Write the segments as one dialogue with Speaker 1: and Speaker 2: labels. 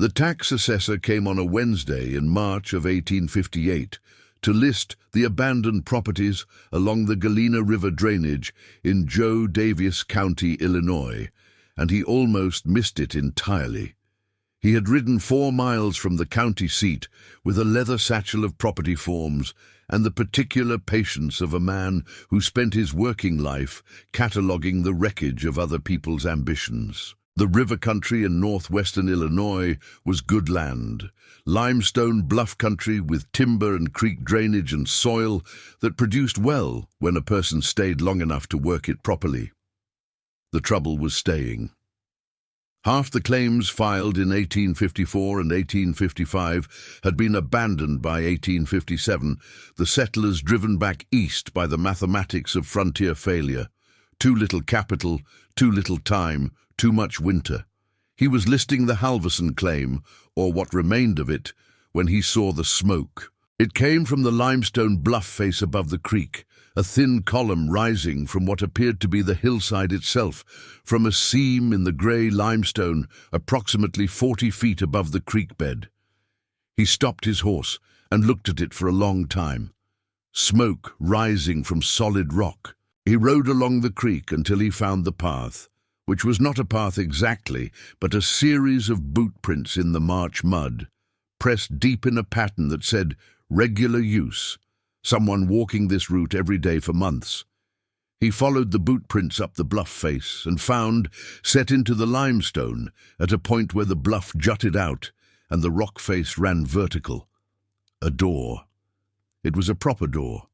Speaker 1: The tax assessor came on a Wednesday in March of 1858 to list the abandoned properties along the Galena River drainage in Joe Daviess County, Illinois, and he almost missed it entirely. He had ridden 4 miles from the county seat with a leather satchel of property forms and the particular patience of a man who spent his working life cataloguing the wreckage of other people's ambitions. The river country in northwestern Illinois was good land, limestone bluff country with timber and creek drainage and soil that produced well when a person stayed long enough to work it properly. The trouble was staying. Half the claims filed in 1854 and 1855 had been abandoned by 1857, the settlers driven back east by the mathematics of frontier failure. Too little capital, too little time, too much winter. He was listing the Halverson claim, or what remained of it, when he saw the smoke. It came from the limestone bluff face above the creek, a thin column rising from what appeared to be the hillside itself, from a seam in the grey limestone approximately 40 feet above the creek bed. He stopped his horse and looked at it for a long time. Smoke rising from solid rock. He rode along the creek until he found the path, which was not a path exactly, but a series of boot prints in the March mud, pressed deep in a pattern that said, "Regular use," someone walking this route every day for months. He followed the boot prints up the bluff face and found, set into the limestone, at a point where the bluff jutted out and the rock face ran vertical, a door. It was a proper door,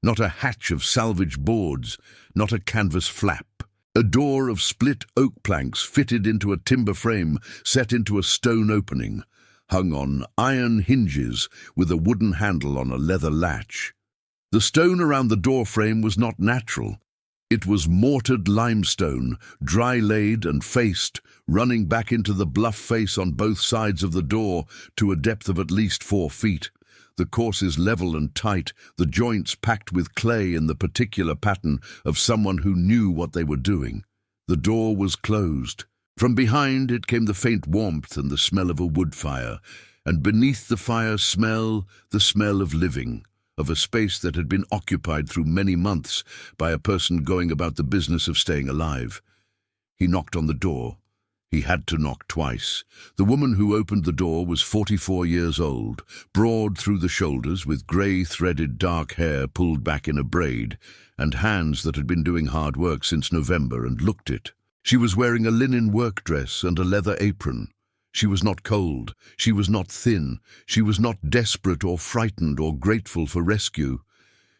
Speaker 1: not a hatch of salvaged boards, not a canvas flap. A door of split oak planks fitted into a timber frame set into a stone opening, hung on iron hinges with a wooden handle on a leather latch. The stone around the door frame was not natural. It was mortared limestone, dry-laid and faced, running back into the bluff face on both sides of the door to a depth of at least 4 feet. The courses level and tight, the joints packed with clay in the particular pattern of someone who knew what they were doing. The door was closed. From behind it came the faint warmth and the smell of a wood fire, and beneath the fire the smell of living, of a space that had been occupied through many months by a person going about the business of staying alive. He knocked on the door. He had to knock twice. The woman who opened the door was 44 years old, broad through the shoulders, with grey threaded dark hair pulled back in a braid, and hands that had been doing hard work since November and looked it. She was wearing a linen work dress and a leather apron. She was not cold. She was not thin. She was not desperate or frightened or grateful for rescue.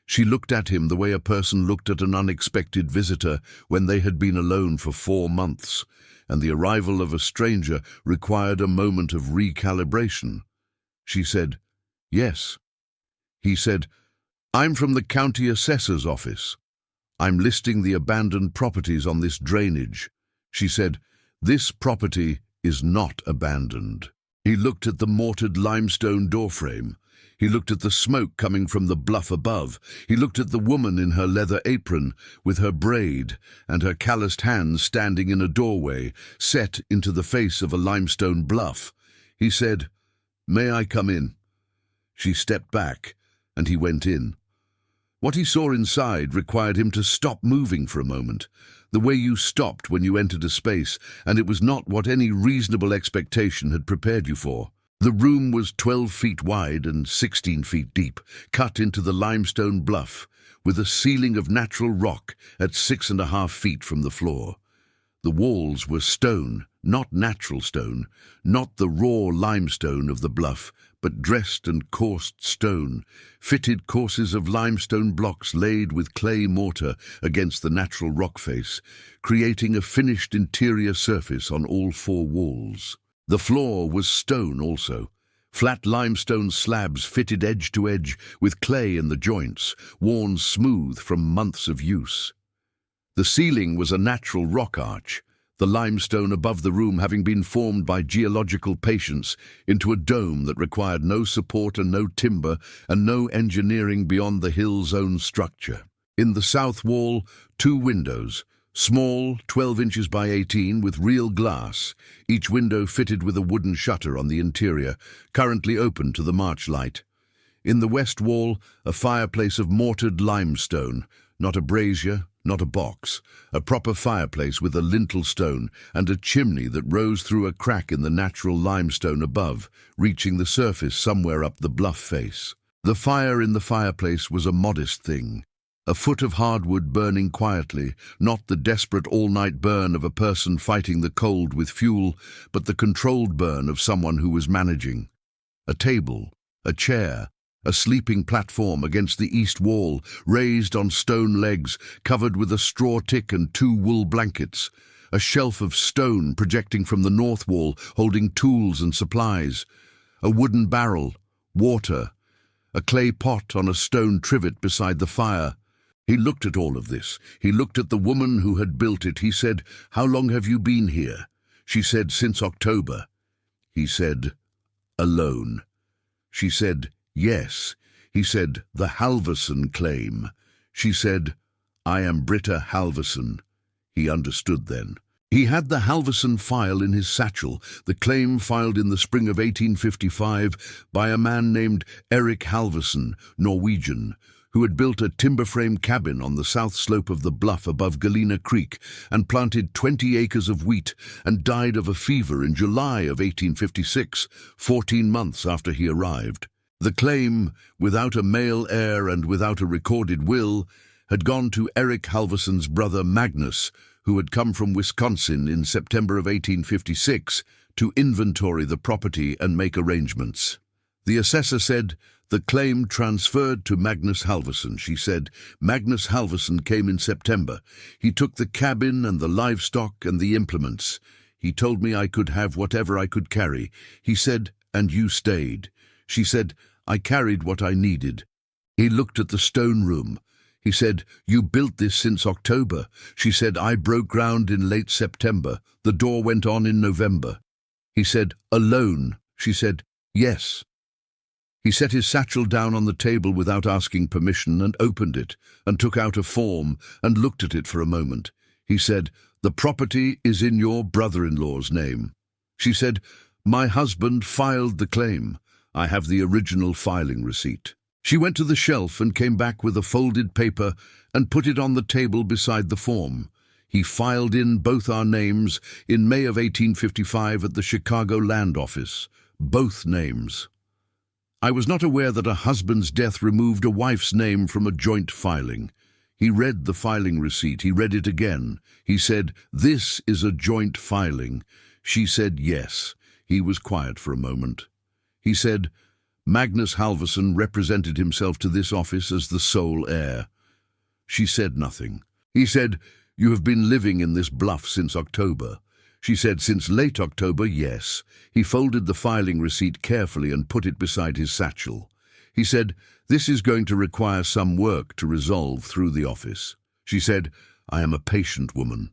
Speaker 1: She looked at him the way a person looked at an unexpected visitor when they had been alone for 4 months, and the arrival of a stranger required a moment of recalibration. She said, "Yes." He said, "I'm from the county assessor's office. I'm listing the abandoned properties on this drainage." She said, "This property is not abandoned." He looked at the mortared limestone doorframe. He looked at the smoke coming from the bluff above. He looked at the woman in her leather apron, with her braid, and her calloused hands standing in a doorway, set into the face of a limestone bluff. He said, "May I come in?" She stepped back, and he went in. What he saw inside required him to stop moving for a moment, the way you stopped when you entered a space, and it was not what any reasonable expectation had prepared you for. The room was 12 feet wide and 16 feet deep, cut into the limestone bluff, with a ceiling of natural rock at 6.5 feet from the floor. The walls were stone, not natural stone, not the raw limestone of the bluff, but dressed and coursed stone, fitted courses of limestone blocks laid with clay mortar against the natural rock face, creating a finished interior surface on all 4 walls. The floor was stone also, flat limestone slabs fitted edge to edge with clay in the joints, worn smooth from months of use. The ceiling was a natural rock arch, the limestone above the room having been formed by geological patience into a dome that required no support and no timber and no engineering beyond the hill's own structure. In the south wall, 2 windows, Small, 12 inches by 18, with real glass, each window fitted with a wooden shutter on the interior, currently open to the March light. In the west wall, a fireplace of mortared limestone, not a brazier, not a box, a proper fireplace with a lintel stone and a chimney that rose through a crack in the natural limestone above, reaching the surface somewhere up the bluff face. The fire in the fireplace was a modest thing. A foot of hardwood burning quietly, not the desperate all-night burn of a person fighting the cold with fuel, but the controlled burn of someone who was managing. A table, a chair, a sleeping platform against the east wall, raised on stone legs, covered with a straw tick and 2 wool blankets. A shelf of stone projecting from the north wall, holding tools and supplies. A wooden barrel, water, a clay pot on a stone trivet beside the fire. He looked at all of this. He looked at the woman who had built it. He said, "How long have you been here?" She said, "Since October." He said, "Alone?" She said, "Yes." He said, "The Halverson claim." She said, "I am Britta Halverson." He understood then. He had the Halverson file in his satchel, the claim filed in the spring of 1855 by a man named Erik Halverson, Norwegian, who had built a timber-frame cabin on the south slope of the bluff above Galena Creek and planted 20 acres of wheat and died of a fever in July of 1856, 14 months after he arrived. The claim, without a male heir and without a recorded will, had gone to Erik Halverson's brother Magnus, who had come from Wisconsin in September of 1856 to inventory the property and make arrangements. The assessor said, "The claim transferred to Magnus Halverson." She said, "Magnus Halverson came in September. He took the cabin and the livestock and the implements. He told me I could have whatever I could carry. He said, 'And you stayed.'" She said, "I carried what I needed." He looked at the stone room. He said, "You built this since October." She said, "I broke ground in late September. The door went on in November." He said, "Alone?" She said, "Yes." He set his satchel down on the table without asking permission and opened it and took out a form and looked at it for a moment. He said, "The property is in your brother-in-law's name." She said, "My husband filed the claim. I have the original filing receipt." She went to the shelf and came back with a folded paper and put it on the table beside the form. He filed in both our names in May of 1855 at the Chicago Land Office. Both names. I was not aware that a husband's death removed a wife's name from a joint filing. He read the filing receipt. He read it again. He said, "This is a joint filing." She said yes. He was quiet for a moment. He said, "Magnus Halverson represented himself to this office as the sole heir." She said nothing. He said, "You have been living in this bluff since October." She said, "Since late October, yes." He folded the filing receipt carefully and put it beside his satchel. He said, "This is going to require some work to resolve through the office." She said, "I am a patient woman."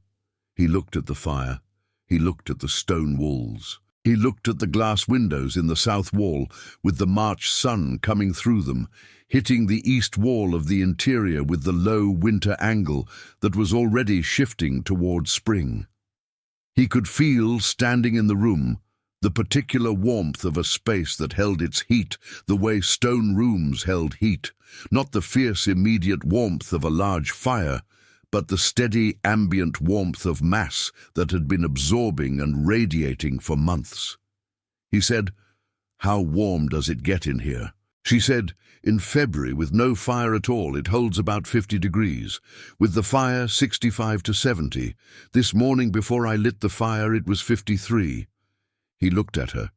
Speaker 1: He looked at the fire. He looked at the stone walls. He looked at the glass windows in the south wall, with the March sun coming through them, hitting the east wall of the interior with the low winter angle that was already shifting toward spring. He could feel, standing in the room, the particular warmth of a space that held its heat the way stone rooms held heat, not the fierce immediate warmth of a large fire, but the steady ambient warmth of mass that had been absorbing and radiating for months. He said, "How warm does it get in here?" She said, "In February, with no fire at all, it holds about 50 degrees. With the fire, 65 to 70. This morning before I lit the fire, it was 53. He looked at her.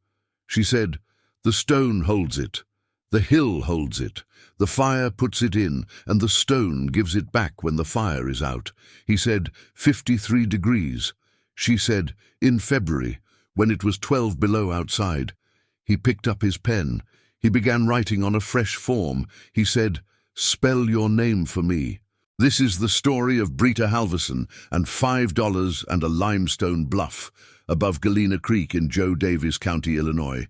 Speaker 1: She said, "The stone holds it. The hill holds it. The fire puts it in, and the stone gives it back when the fire is out." He said, 53 degrees. She said, "In February, when it was 12 below outside." He picked up his pen. He began writing on a fresh form. He said, "Spell your name for me." This is the story of Britta Halverson and $5 and a limestone bluff above Galena Creek in Joe Daviess County, Illinois.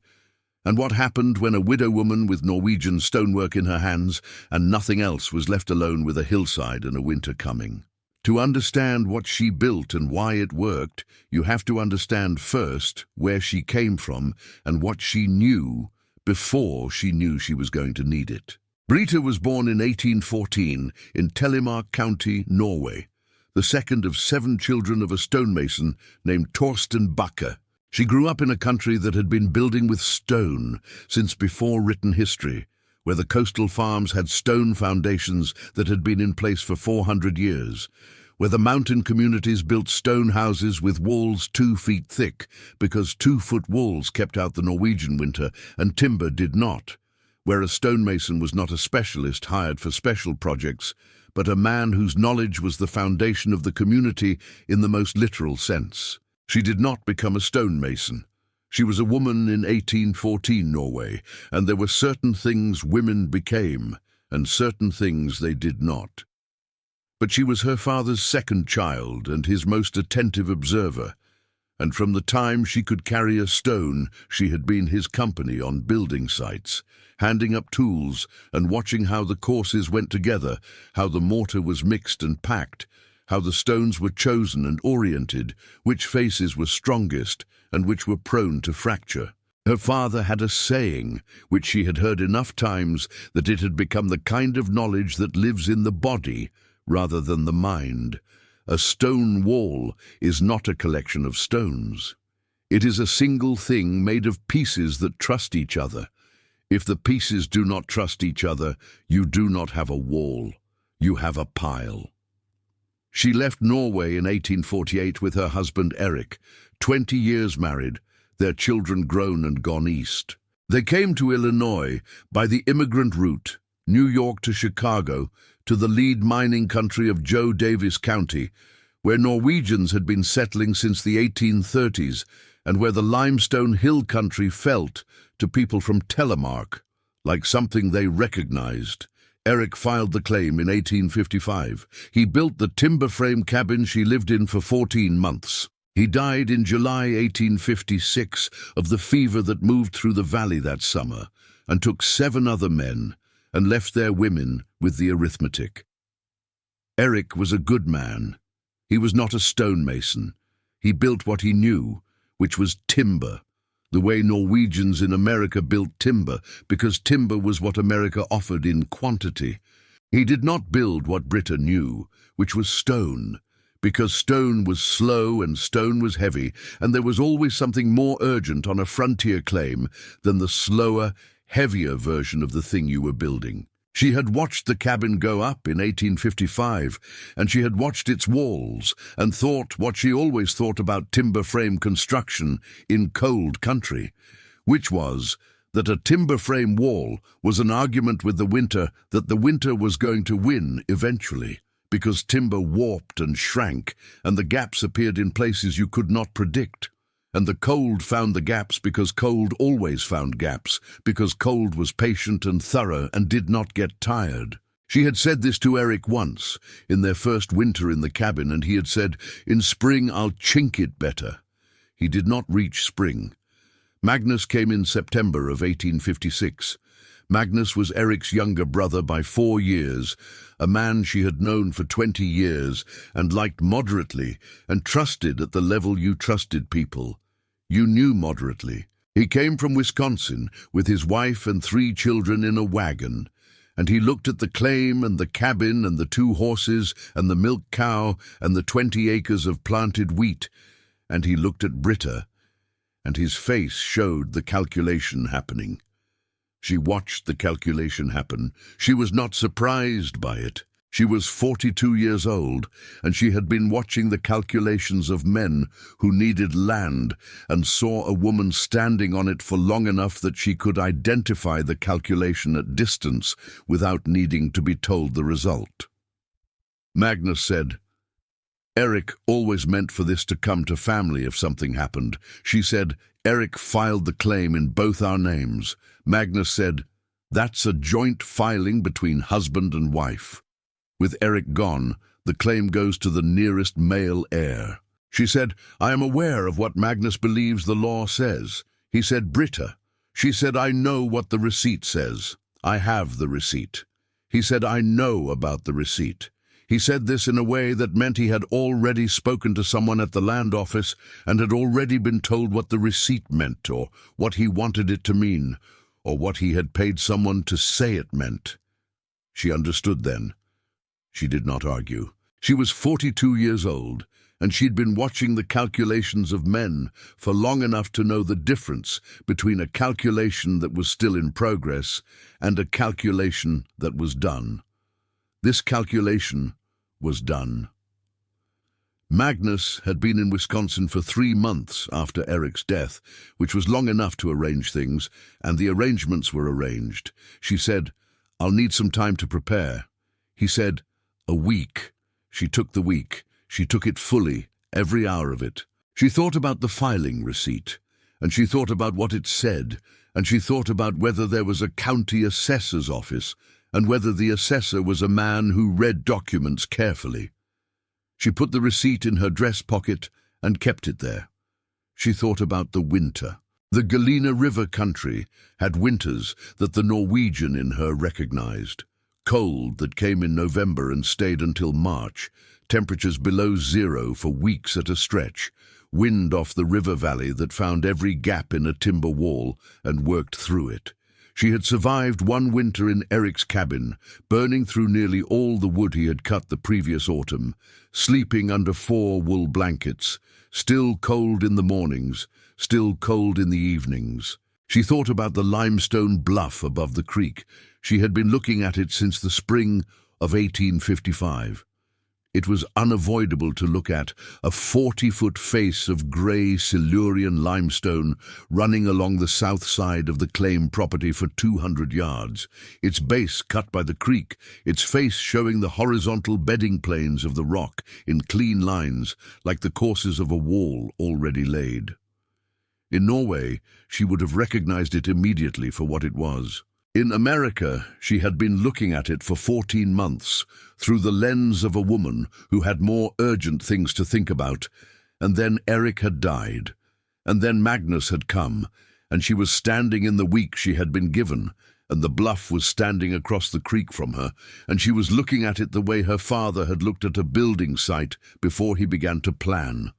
Speaker 1: And what happened when a widow woman with Norwegian stonework in her hands and nothing else was left alone with a hillside and a winter coming. To understand what she built and why it worked, you have to understand first where she came from and what she knew before she knew she was going to need it. Britta was born in 1814 in Telemark County, Norway, the second of 7 children of a stonemason named Torsten Bakke. She grew up in a country that had been building with stone since before written history, where the coastal farms had stone foundations that had been in place for 400 years, where the mountain communities built stone houses with walls 2 feet thick because 2-foot walls kept out the Norwegian winter and timber did not, where a stonemason was not a specialist hired for special projects, but a man whose knowledge was the foundation of the community in the most literal sense. She did not become a stonemason. She was a woman in 1814 Norway, and there were certain things women became, and certain things they did not. But she was her father's second child and his most attentive observer, and from the time she could carry a stone, she had been his company on building sites, handing up tools and watching how the courses went together, how the mortar was mixed and packed, how the stones were chosen and oriented, which faces were strongest and which were prone to fracture. Her father had a saying, which she had heard enough times that it had become the kind of knowledge that lives in the body rather than the mind. A stone wall is not a collection of stones. It is a single thing made of pieces that trust each other. If the pieces do not trust each other, you do not have a wall. You have a pile. She left Norway in 1848 with her husband Erik, 20 years married, their children grown and gone east. They came to Illinois by the immigrant route, New York to Chicago, to the lead mining country of Joe Davis County, where Norwegians had been settling since the 1830s and where the limestone hill country felt, to people from Telemark, like something they recognized. Erik filed the claim in 1855. He built the timber frame cabin she lived in for 14 months. He died in July 1856 of the fever that moved through the valley that summer and took 7 other men and left their women with the arithmetic. Erik was a good man. He was not a stonemason. He built what he knew, which was timber, the way Norwegians in America built timber, because timber was what America offered in quantity. He did not build what Britta knew, which was stone, because stone was slow and stone was heavy, and there was always something more urgent on a frontier claim than the slower, heavier version of the thing you were building. She had watched the cabin go up in 1855, and she had watched its walls and thought what she always thought about timber frame construction in cold country, which was that a timber frame wall was an argument with the winter that the winter was going to win eventually, because timber warped and shrank, and the gaps appeared in places you could not predict. And the cold found the gaps because cold always found gaps, because cold was patient and thorough and did not get tired. She had said this to Erik once, in their first winter in the cabin, and he had said, "In spring I'll chink it better." He did not reach spring. Magnus came in September of 1856. Magnus was Erik's younger brother by 4 years, a man she had known for 20 years and liked moderately and trusted at the level you trusted people. You knew moderately. He came from Wisconsin with his wife and 3 children in a wagon, and he looked at the claim and the cabin and the 2 horses and the milk cow and the 20 acres of planted wheat, and he looked at Britta, and his face showed the calculation happening. She watched the calculation happen. She was not surprised by it. She was 42 years old, and she had been watching the calculations of men who needed land and saw a woman standing on it for long enough that she could identify the calculation at distance without needing to be told the result. Magnus said, "Erik always meant for this to come to family if something happened." She said, "Erik filed the claim in both our names." Magnus said, "That's a joint filing between husband and wife. With Erik gone, the claim goes to the nearest male heir." She said, "I am aware of what Magnus believes the law says." He said, "Britta." She said, "I know what the receipt says. I have the receipt." He said, "I know about the receipt." He said this in a way that meant he had already spoken to someone at the land office and had already been told what the receipt meant, or what he wanted it to mean, or what he had paid someone to say it meant. She understood then. She did not argue. She was 42 years old, and she'd been watching the calculations of men for long enough to know the difference between a calculation that was still in progress and a calculation that was done. This calculation was done. Magnus had been in Wisconsin for 3 months after Eric's death, which was long enough to arrange things, and the arrangements were arranged. She said, "I'll need some time to prepare." He said, "A week." She took the week. She took it fully, every hour of it. She thought about the filing receipt, and she thought about what it said, and she thought about whether there was a county assessor's office, and whether the assessor was a man who read documents carefully. She put the receipt in her dress pocket and kept it there. She thought about the winter. The Galena River country had winters that the Norwegian in her recognized. Cold that came in November and stayed until March, temperatures below zero for weeks at a stretch, wind off the river valley that found every gap in a timber wall and worked through it. She had survived one winter in Eric's cabin, burning through nearly all the wood he had cut the previous autumn, sleeping under 4 wool blankets, still cold in the mornings, still cold in the evenings. She thought about the limestone bluff above the creek. She had been looking at it since the spring of 1855. It was unavoidable to look at, a 40-foot face of grey Silurian limestone running along the south side of the claim property for 200 yards, its base cut by the creek, its face showing the horizontal bedding planes of the rock in clean lines, like the courses of a wall already laid. In Norway, she would have recognized it immediately for what it was. In America, she had been looking at it for 14 months, through the lens of a woman who had more urgent things to think about, and then Eric had died, and then Magnus had come, and she was standing in the week she had been given, and the bluff was standing across the creek from her, and she was looking at it the way her father had looked at a building site before he began to plan.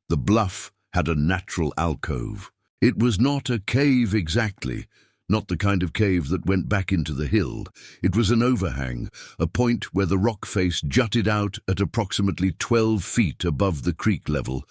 Speaker 1: The bluff had a natural alcove. It was not a cave exactly, not the kind of cave that went back into the hill. It was an overhang, a point where the rock face jutted out at approximately 12 feet above the creek level,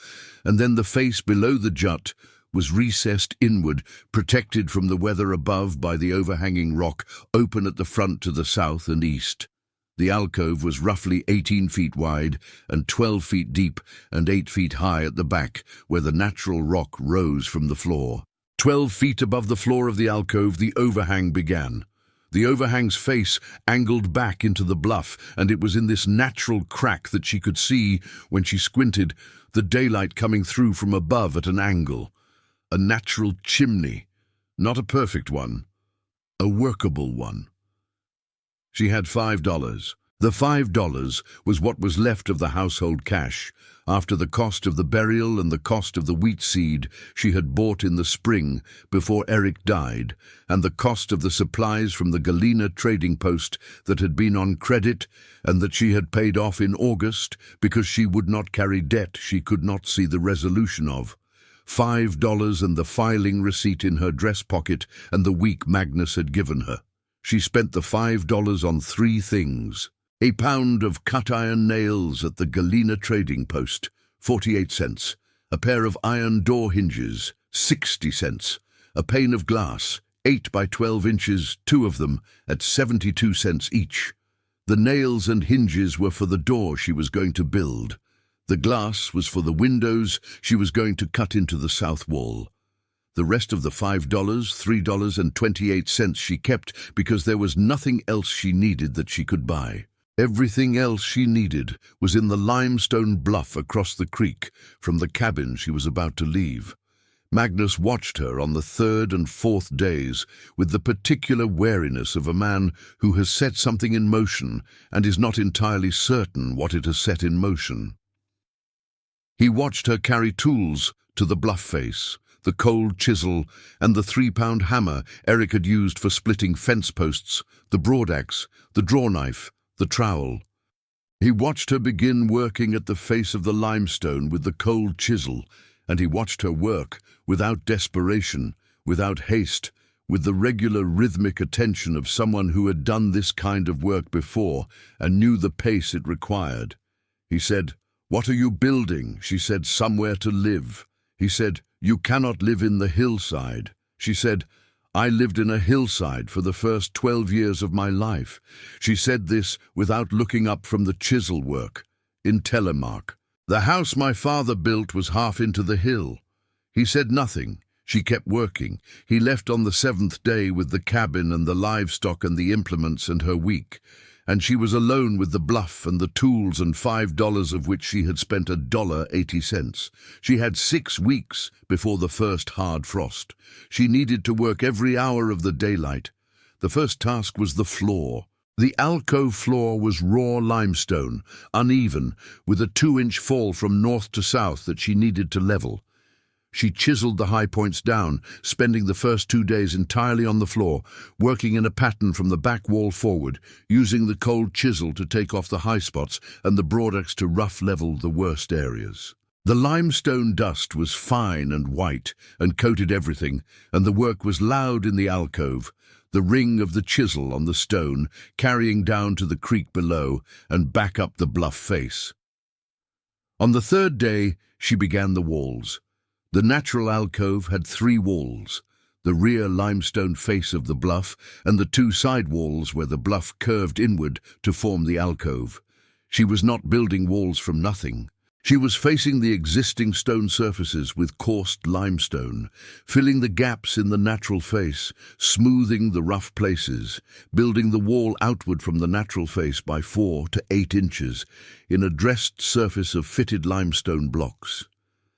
Speaker 1: and then the face below the jut was recessed inward, protected from the weather above by the overhanging rock, open at the front to the south and east. The alcove was roughly 18 feet wide and 12 feet deep and 8 feet high at the back, where the natural rock rose from the floor. 12 feet above the floor of the alcove, the overhang began. The overhang's face angled back into the bluff, and it was in this natural crack that she could see, when she squinted, the daylight coming through from above at an angle. A natural chimney, not a perfect one, a workable one. She had $5. The $5 was what was left of the household cash, after the cost of the burial and the cost of the wheat seed she had bought in the spring before Eric died, and the cost of the supplies from the Galena trading post that had been on credit and that she had paid off in August because she would not carry debt she could not see the resolution of. $5 and the filing receipt in her dress pocket and the week Magnus had given her. She spent the $5 on 3 things. A pound of cut-iron nails at the Galena trading post, 48 cents. A pair of iron door hinges, 60 cents. A pane of glass, 8 by 12 inches, 2 of them, at 72 cents each. The nails and hinges were for the door she was going to build. The glass was for the windows she was going to cut into the south wall. The rest of the $5, $3.28 she kept because there was nothing else she needed that she could buy. Everything else she needed was in the limestone bluff across the creek from the cabin she was about to leave. Magnus watched her on the 3rd and 4th days with the particular wariness of a man who has set something in motion and is not entirely certain what it has set in motion. He watched her carry tools to the bluff face, the cold chisel and the 3-pound hammer Eric had used for splitting fence posts, the broadaxe, the draw knife, the trowel. He watched her begin working at the face of the limestone with the cold chisel, and he watched her work without desperation, without haste, with the regular rhythmic attention of someone who had done this kind of work before and knew the pace it required. He said, "What are you building?" She said, "Somewhere to live." He said, "You cannot live in the hillside." She said, "I lived in a hillside for the first 12 years of my life." She said this without looking up from the chisel work. In Telemark, "The house my father built was half into the hill." He said nothing. She kept working. He left on the 7th day with the cabin and the livestock and the implements and her week, and she was alone with the bluff and the tools and $5 of which she had spent $1.80. She had 6 weeks before the first hard frost. She needed to work every hour of the daylight. The first task was the floor. The alcove floor was raw limestone, uneven, with a 2-inch fall from north to south that she needed to level. She chiseled the high points down, spending the first 2 days entirely on the floor, working in a pattern from the back wall forward, using the cold chisel to take off the high spots and the broadaxe to rough level the worst areas. The limestone dust was fine and white and coated everything, and the work was loud in the alcove, the ring of the chisel on the stone carrying down to the creek below and back up the bluff face. On the 3rd day, she began the walls. The natural alcove had 3 walls, the rear limestone face of the bluff and the 2 side walls where the bluff curved inward to form the alcove. She was not building walls from nothing. She was facing the existing stone surfaces with coursed limestone, filling the gaps in the natural face, smoothing the rough places, building the wall outward from the natural face by 4 to 8 inches in a dressed surface of fitted limestone blocks.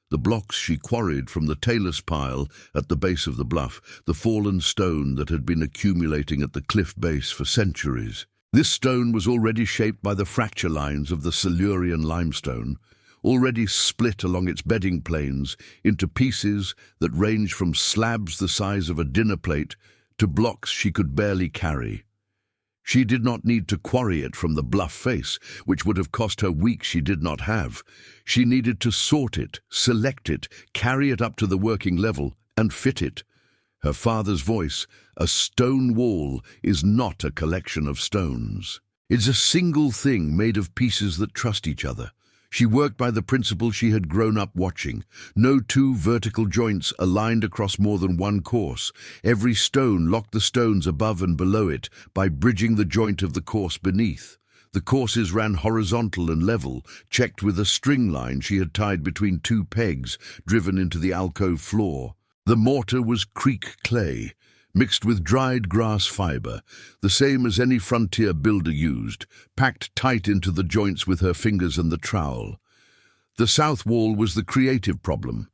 Speaker 1: The blocks she quarried from the tailor's pile at the base of the bluff, the fallen stone that had been accumulating at the cliff base for centuries. This stone was already shaped by the fracture lines of the Silurian limestone, already split along its bedding planes into pieces that ranged from slabs the size of a dinner plate to blocks she could barely carry. She did not need to quarry it from the bluff face, which would have cost her weeks she did not have. She needed to sort it, select it, carry it up to the working level, and fit it. Her father's voice, "A stone wall is not a collection of stones. It's a single thing made of pieces that trust each other." She worked by the principle she had grown up watching. No 2 vertical joints aligned across more than 1 course. Every stone locked the stones above and below it by bridging the joint of the course beneath. The courses ran horizontal and level, checked with a string line she had tied between 2 pegs driven into the alcove floor. The mortar was creek clay, mixed with dried grass fiber, the same as any frontier builder used, packed tight into the joints with her fingers and the trowel. The south wall was the creative problem.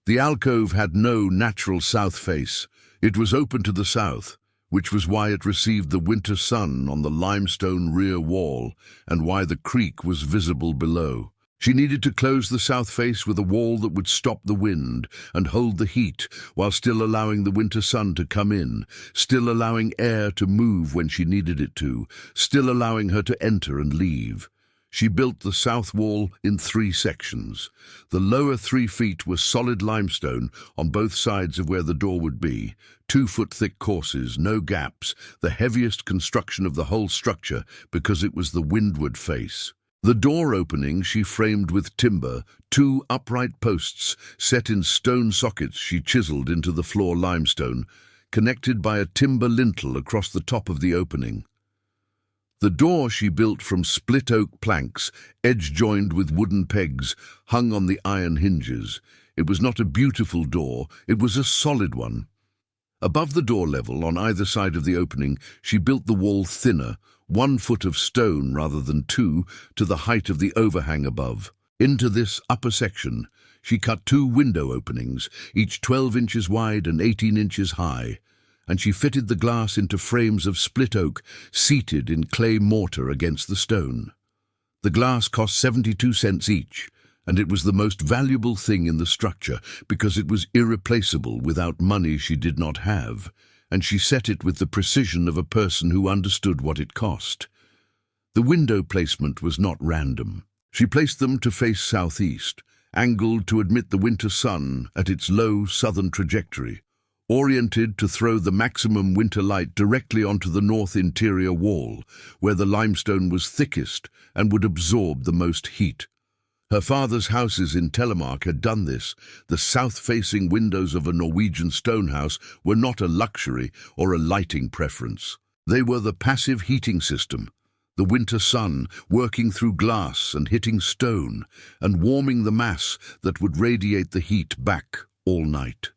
Speaker 1: The alcove had no natural south face. It was open to the south, which was why it received the winter sun on the limestone rear wall and why the creek was visible below. She needed to close the south face with a wall that would stop the wind and hold the heat while still allowing the winter sun to come in, still allowing air to move when she needed it to, still allowing her to enter and leave. She built the south wall in 3 sections. The lower 3 feet were solid limestone on both sides of where the door would be, 2-foot-thick courses, no gaps, the heaviest construction of the whole structure because it was the windward face. The door opening she framed with timber, 2 upright posts set in stone sockets she chiseled into the floor limestone, connected by a timber lintel across the top of the opening. The door she built from split oak planks, edge-joined with wooden pegs, hung on the iron hinges. It was not a beautiful door, it was a solid one. Above the door level, on either side of the opening, she built the wall thinner, 1 foot of stone rather than 2, to the height of the overhang above. Into this upper section, she cut 2 window openings, each 12 inches wide and 18 inches high, and she fitted the glass into frames of split oak, seated in clay mortar against the stone. The glass cost 72 cents each, and it was the most valuable thing in the structure because it was irreplaceable without money she did not have, and she set it with the precision of a person who understood what it cost. The window placement was not random. She placed them to face southeast, angled to admit the winter sun at its low southern trajectory, oriented to throw the maximum winter light directly onto the north interior wall, where the limestone was thickest and would absorb the most heat. Her father's houses in Telemark had done this. The south-facing windows of a Norwegian stone house were not a luxury or a lighting preference. They were the passive heating system, the winter sun working through glass and hitting stone and warming the mass that would radiate the heat back all night.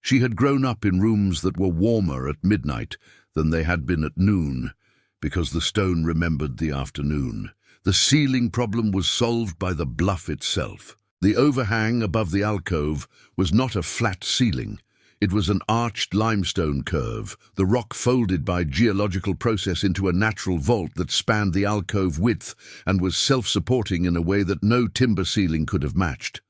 Speaker 1: She had grown up in rooms that were warmer at midnight than they had been at noon, because the stone remembered the afternoon. The ceiling problem was solved by the bluff itself. The overhang above the alcove was not a flat ceiling. It was an arched limestone curve, the rock folded by geological process into a natural vault that spanned the alcove width and was self-supporting in a way that no timber ceiling could have matched.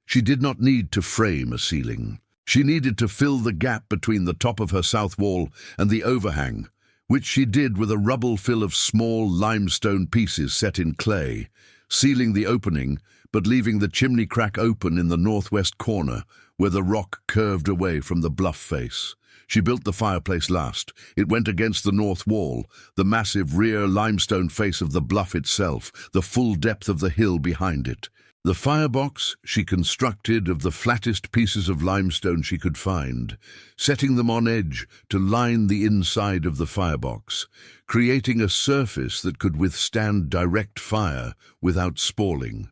Speaker 1: She did not need to frame a ceiling. She needed to fill the gap between the top of her south wall and the overhang, which she did with a rubble fill of small limestone pieces set in clay, sealing the opening but leaving the chimney crack open in the northwest corner, where the rock curved away from the bluff face. She built the fireplace last. It went against the north wall, the massive rear limestone face of the bluff itself, the full depth of the hill behind it. The firebox she constructed of the flattest pieces of limestone she could find, setting them on edge to line the inside of the firebox, creating a surface that could withstand direct fire without spalling.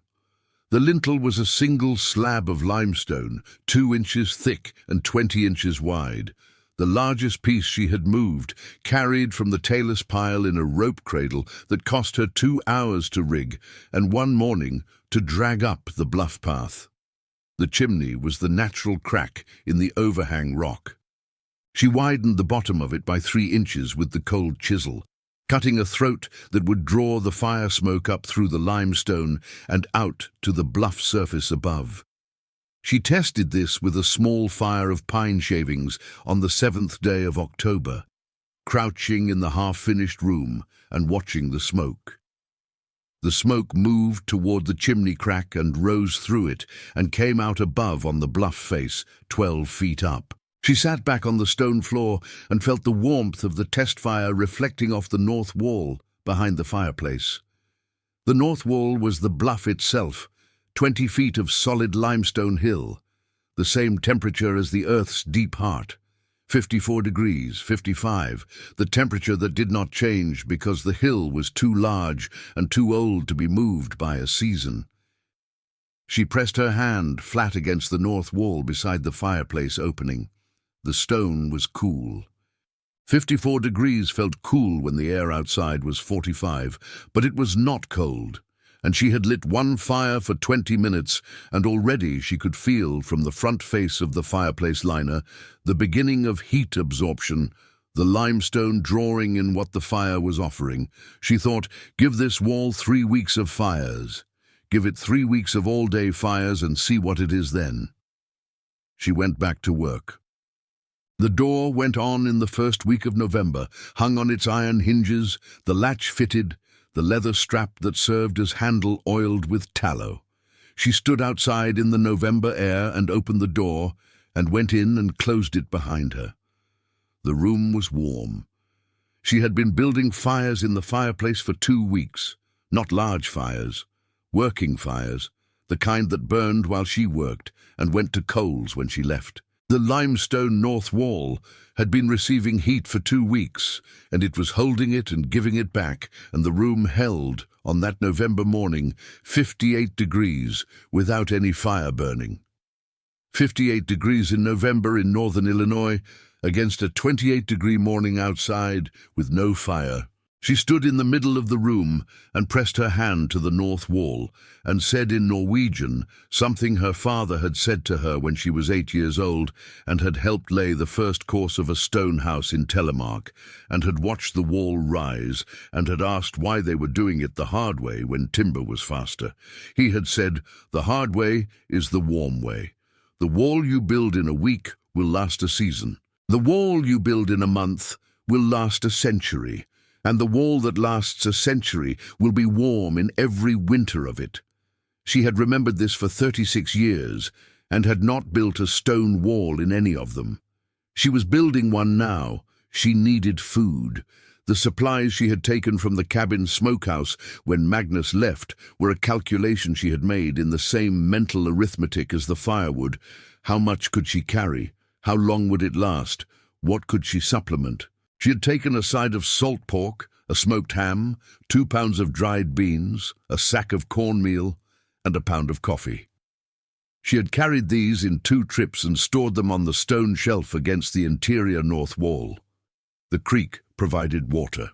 Speaker 1: The lintel was a single slab of limestone, 2 inches thick and 20 inches wide. The largest piece she had moved, carried from the tailor's pile in a rope cradle that cost her 2 hours to rig, and one morning to drag up the bluff path. The chimney was the natural crack in the overhang rock. She widened the bottom of it by 3 inches with the cold chisel, cutting a throat that would draw the fire smoke up through the limestone and out to the bluff surface above. She tested this with a small fire of pine shavings on the 7th day of October, crouching in the half-finished room and watching the smoke. The smoke moved toward the chimney crack and rose through it and came out above on the bluff face, 12 feet up. She sat back on the stone floor and felt the warmth of the test fire reflecting off the north wall behind the fireplace. The north wall was the bluff itself, 20 feet of solid limestone hill, the same temperature as the Earth's deep heart, 54 degrees, 55, the temperature that did not change because the hill was too large and too old to be moved by a season. She pressed her hand flat against the north wall beside the fireplace opening. The stone was cool. 54 degrees felt cool when the air outside was 45, but it was not cold, and she had lit one fire for 20 minutes, and already she could feel from the front face of the fireplace liner the beginning of heat absorption, the limestone drawing in what the fire was offering. She thought, give this wall 3 weeks of fires. Give it 3 weeks of all-day fires and see what it is then. She went back to work. The door went on in the first week of November, hung on its iron hinges, the latch fitted, the leather strap that served as handle oiled with tallow. She stood outside in the November air and opened the door and went in and closed it behind her. The room was warm. She had been building fires in the fireplace for 2 weeks, not large fires, working fires, the kind that burned while she worked and went to coals when she left. The limestone north wall had been receiving heat for 2 weeks, and it was holding it and giving it back, and the room held, on that November morning, 58 degrees without any fire burning. 58 degrees in November in northern Illinois, against a 28-degree morning outside with no fire. She stood in the middle of the room and pressed her hand to the north wall and said in Norwegian something her father had said to her when she was 8 years old and had helped lay the first course of a stone house in Telemark and had watched the wall rise and had asked why they were doing it the hard way when timber was faster. He had said, "The hard way is the warm way. The wall you build in a week will last a season. The wall you build in a month will last a century. and the wall that lasts a century will be warm in every winter of it. She had remembered this for 36 years and had not built a stone wall in any of them. She was building one now. She needed food. The supplies she had taken from the cabin smokehouse when Magnus left were a calculation she had made in the same mental arithmetic as the firewood. How much could she carry? How long would it last? What could she supplement? She had taken a side of salt pork, a smoked ham, 2 pounds of dried beans, a sack of cornmeal, and a pound of coffee. She had carried these in 2 trips and stored them on the stone shelf against the interior north wall. The creek provided water.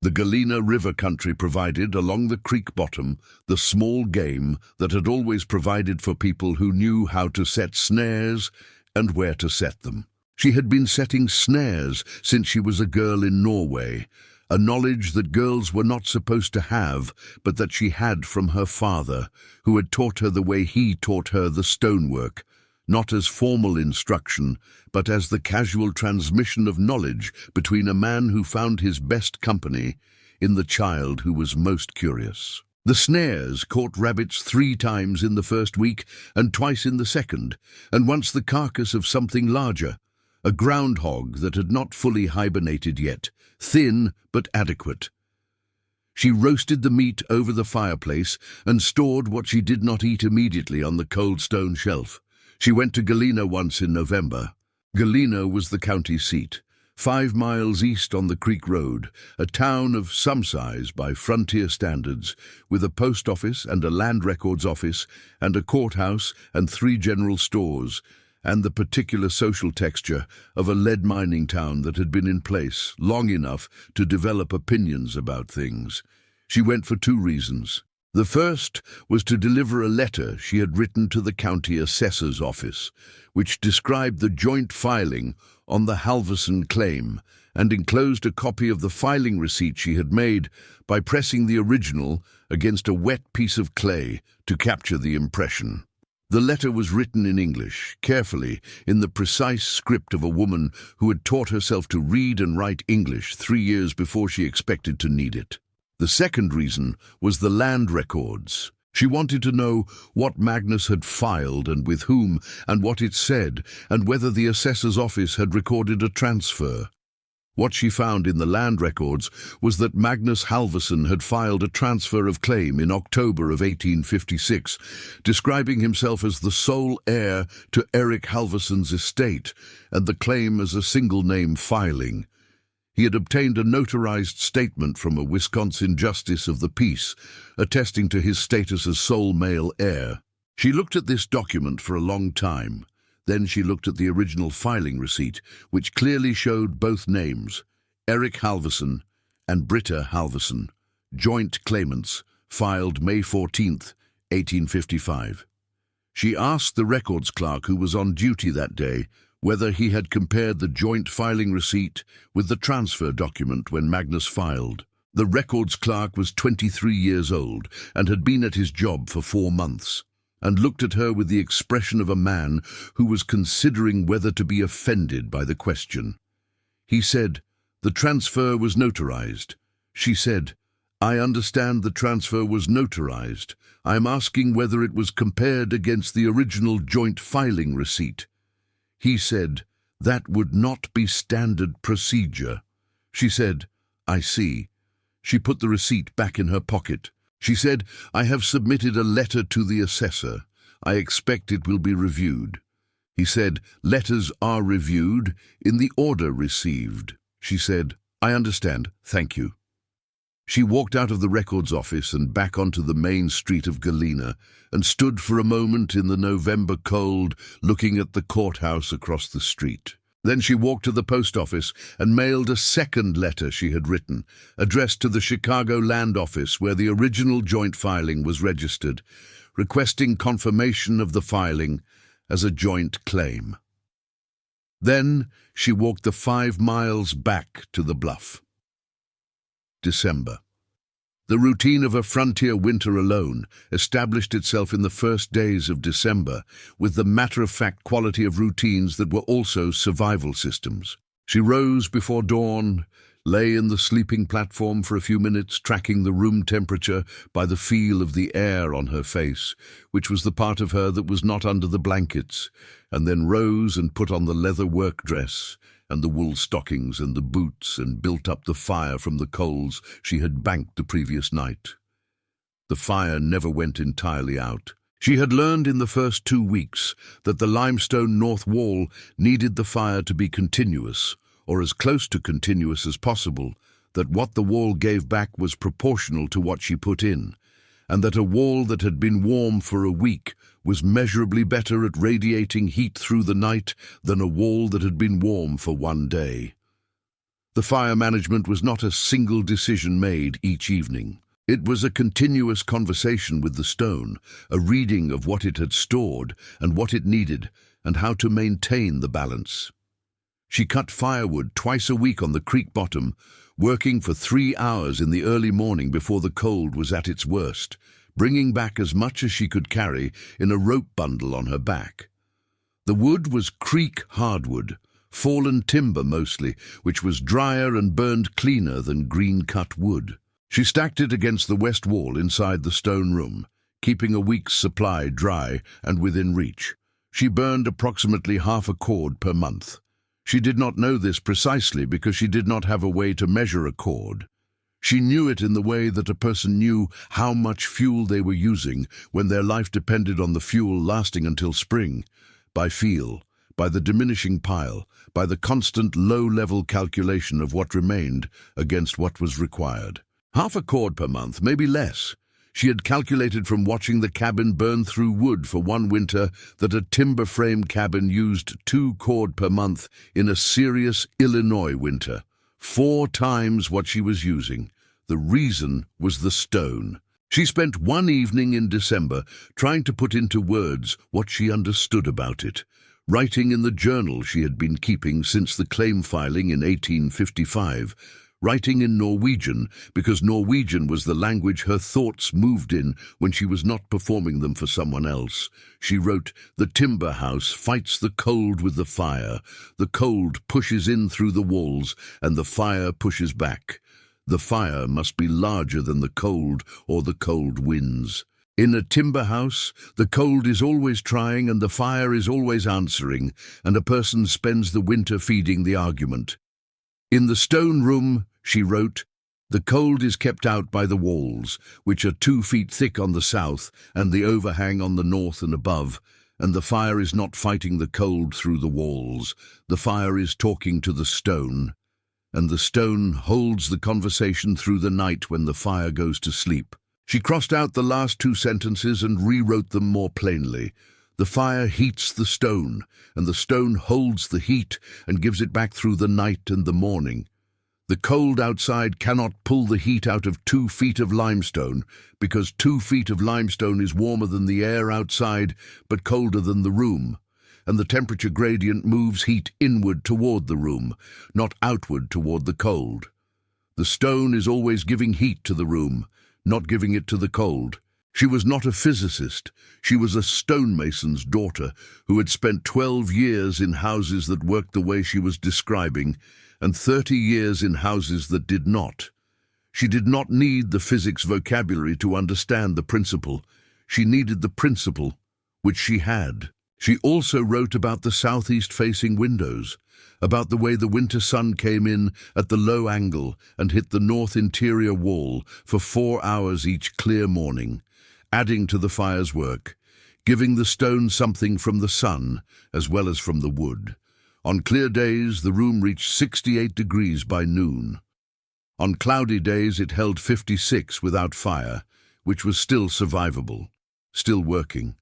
Speaker 1: The Galena River country provided, along the creek bottom, the small game that had always provided for people who knew how to set snares and where to set them. She had been setting snares since she was a girl in Norway, a knowledge that girls were not supposed to have, but that she had from her father, who had taught her the way he taught her the stonework, not as formal instruction, but as the casual transmission of knowledge between a man who found his best company in the child who was most curious. The snares caught rabbits 3 times in the first week and twice in the second, and once the carcass of something larger, a groundhog that had not fully hibernated yet, thin but adequate. She roasted the meat over the fireplace and stored what she did not eat immediately on the cold stone shelf. She went to Galena once in November. Galena was the county seat, 5 miles east on the Creek Road, a town of some size by frontier standards, with a post office and a land records office and a courthouse and 3 general stores, and the particular social texture of a lead mining town that had been in place long enough to develop opinions about things. She went for 2 reasons. The first was to deliver a letter she had written to the county assessor's office, which described the joint filing on the Halverson claim and enclosed a copy of the filing receipt she had made by pressing the original against a wet piece of clay to capture the impression. The letter was written in English, carefully, in the precise script of a woman who had taught herself to read and write English 3 years before she expected to need it. The second reason was the land records. She wanted to know what Magnus had filed and with whom, and what it said, and whether the assessor's office had recorded a transfer. What she found in the land records was that Magnus Halverson had filed a transfer of claim in October of 1856, describing himself as the sole heir to Eric Halverson's estate, and the claim as a single-name filing. He had obtained a notarized statement from a Wisconsin justice of the peace, attesting to his status as sole male heir. She looked at this document for a long time. Then she looked at the original filing receipt, which clearly showed both names, Eric Halverson and Britta Halverson, joint claimants, filed May 14th, 1855. She asked the records clerk who was on duty that day whether he had compared the joint filing receipt with the transfer document when Magnus filed. The records clerk was 23 years old and had been at his job for 4 months, and looked at her with the expression of a man who was considering whether to be offended by the question. He said, "The transfer was notarized." She said, "I understand the transfer was notarized. I am asking whether it was compared against the original joint filing receipt." He said, "That would not be standard procedure." She said, "I see." She put the receipt back in her pocket. She said, "I have submitted a letter to the assessor. I expect it will be reviewed." He said, "Letters are reviewed in the order received." She said, "I understand, thank you." She walked out of the records office and back onto the main street of Galena and stood for a moment in the November cold, looking at the courthouse across the street. Then she walked to the post office and mailed a second letter she had written, addressed to the Chicago Land Office where the original joint filing was registered, requesting confirmation of the filing as a joint claim. Then she walked the 5 miles back to the bluff. December. The routine of a frontier winter alone established itself in the first days of December, with the matter-of-fact quality of routines that were also survival systems. She rose before dawn, lay in the sleeping platform for a few minutes, tracking the room temperature by the feel of the air on her face, which was the part of her that was not under the blankets, and then rose and put on the leather work dress and the wool stockings and the boots and built up the fire from the coals she had banked the previous night. The fire never went entirely out. She had learned in the first 2 weeks that the limestone north wall needed the fire to be continuous, or as close to continuous as possible, that what the wall gave back was proportional to what she put in, and that a wall that had been warm for a week was measurably better at radiating heat through the night than a wall that had been warm for 1 day. The fire management was not a single decision made each evening. It was a continuous conversation with the stone, a reading of what it had stored and what it needed, and how to maintain the balance. She cut firewood twice a week on the creek bottom, working for 3 hours in the early morning before the cold was at its worst, bringing back as much as she could carry in a rope bundle on her back. The wood was creek hardwood, fallen timber mostly, which was drier and burned cleaner than green-cut wood. She stacked it against the west wall inside the stone room, keeping a week's supply dry and within reach. She burned approximately half a cord per month. She did not know this precisely because she did not have a way to measure a cord. She knew it in the way that a person knew how much fuel they were using when their life depended on the fuel lasting until spring, by feel, by the diminishing pile, by the constant low-level calculation of what remained against what was required. Half a cord per month, maybe less. She had calculated from watching the cabin burn through wood for 1 winter that a timber-frame cabin used 2 cord per month in a serious Illinois winter, 4 times what she was using. The reason was the stone. She spent 1 evening in December trying to put into words what she understood about it, writing in the journal she had been keeping since the claim filing in 1855, writing in Norwegian because Norwegian was the language her thoughts moved in when she was not performing them for someone else. She wrote, "The timber house fights the cold with the fire. The cold pushes in through the walls and the fire pushes back. The fire must be larger than the cold or the cold wins. In a timber house, the cold is always trying and the fire is always answering, and a person spends the winter feeding the argument. In the stone room," she wrote, "the cold is kept out by the walls, which are 2 feet thick on the south and the overhang on the north and above, and the fire is not fighting the cold through the walls. The fire is talking to the stone, and the stone holds the conversation through the night when the fire goes to sleep." She crossed out the last 2 sentences and rewrote them more plainly. The fire heats the stone, and the stone holds the heat and gives it back through the night and the morning. The cold outside cannot pull the heat out of 2 feet of limestone, because 2 feet of limestone is warmer than the air outside, but colder than the room, and the temperature gradient moves heat inward toward the room, not outward toward the cold. The stone is always giving heat to the room, not giving it to the cold. She was not a physicist. She was a stonemason's daughter who had spent 12 years in houses that worked the way she was describing and 30 years in houses that did not. She did not need the physics vocabulary to understand the principle. She needed the principle, which she had. She also wrote about the southeast-facing windows, about the way the winter sun came in at the low angle and hit the north interior wall for 4 hours each clear morning, adding to the fire's work, giving the stone something from the sun as well as from the wood. On clear days, the room reached 68 degrees by noon. On cloudy days, it held 56 without fire, which was still survivable, still working.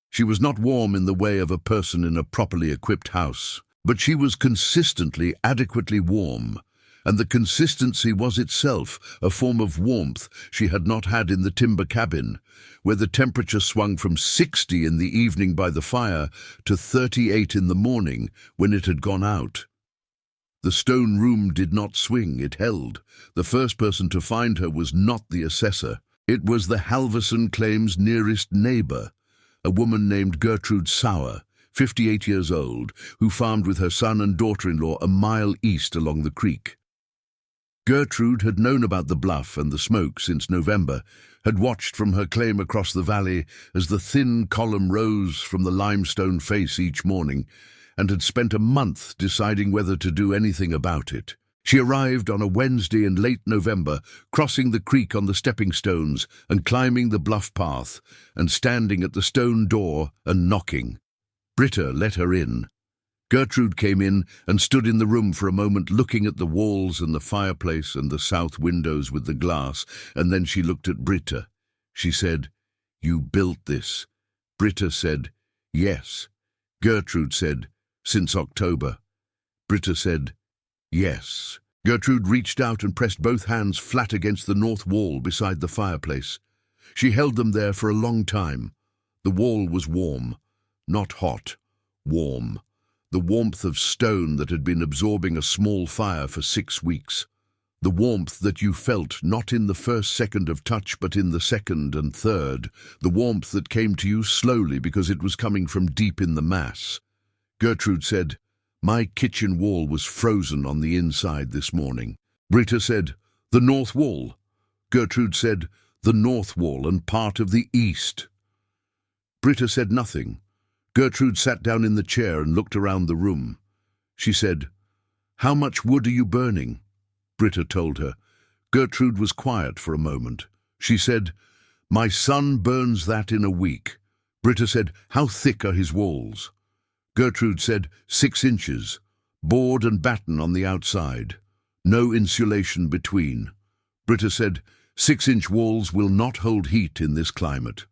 Speaker 1: She was not warm in the way of a person in a properly equipped house, but she was consistently adequately warm, and the consistency was itself a form of warmth she had not had in the timber cabin, where the temperature swung from 60 in the evening by the fire to 38 in the morning when it had gone out. The stone room did not swing, it held. The first person to find her was not the assessor. It was the Halverson claim's nearest neighbor, a woman named Gertrude Sauer, 58 years old, who farmed with her son and daughter-in-law a mile east along the creek. Gertrude had known about the bluff and the smoke since November, had watched from her claim across the valley as the thin column rose from the limestone face each morning, and had spent a month deciding whether to do anything about it. She arrived on a Wednesday in late November, crossing the creek on the stepping stones and climbing the bluff path, and standing at the stone door and knocking. Britta let her in. Gertrude came in and stood in the room for a moment, looking at the walls and the fireplace and the south windows with the glass, and then she looked at Britta. She said, "You built this." Britta said, "Yes." Gertrude said, "Since October." Britta said, "Yes." Gertrude reached out and pressed both hands flat against the north wall beside the fireplace. She held them there for a long time. The wall was warm, not hot, warm. The warmth of stone that had been absorbing a small fire for 6 weeks. The warmth that you felt not in the first second of touch but in the second and third. The warmth that came to you slowly because it was coming from deep in the mass. Gertrude said, "My kitchen wall was frozen on the inside this morning." Britta said, "The north wall." Gertrude said, "The north wall and part of the east." Britta said nothing. Gertrude sat down in the chair and looked around the room. She said, "How much wood are you burning?" Britta told her. Gertrude was quiet for a moment. She said, "My son burns that in a week." Britta said, "How thick are his walls?" Gertrude said, 6 inches, board and batten on the outside, no insulation between. Britta said, 6-inch walls will not hold heat in this climate.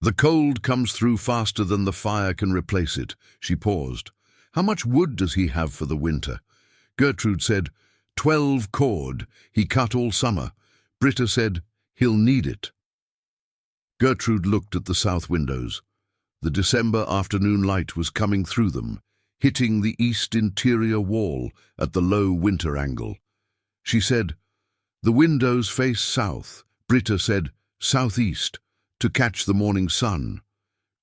Speaker 1: The cold comes through faster than the fire can replace it." She paused. "How much wood does he have for the winter?" Gertrude said, 12 cord. He cut all summer." Britta said, "He'll need it." Gertrude looked at the south windows. The December afternoon light was coming through them, hitting the east interior wall at the low winter angle. She said, "The windows face south." Britta said, "Southeast, to catch the morning sun."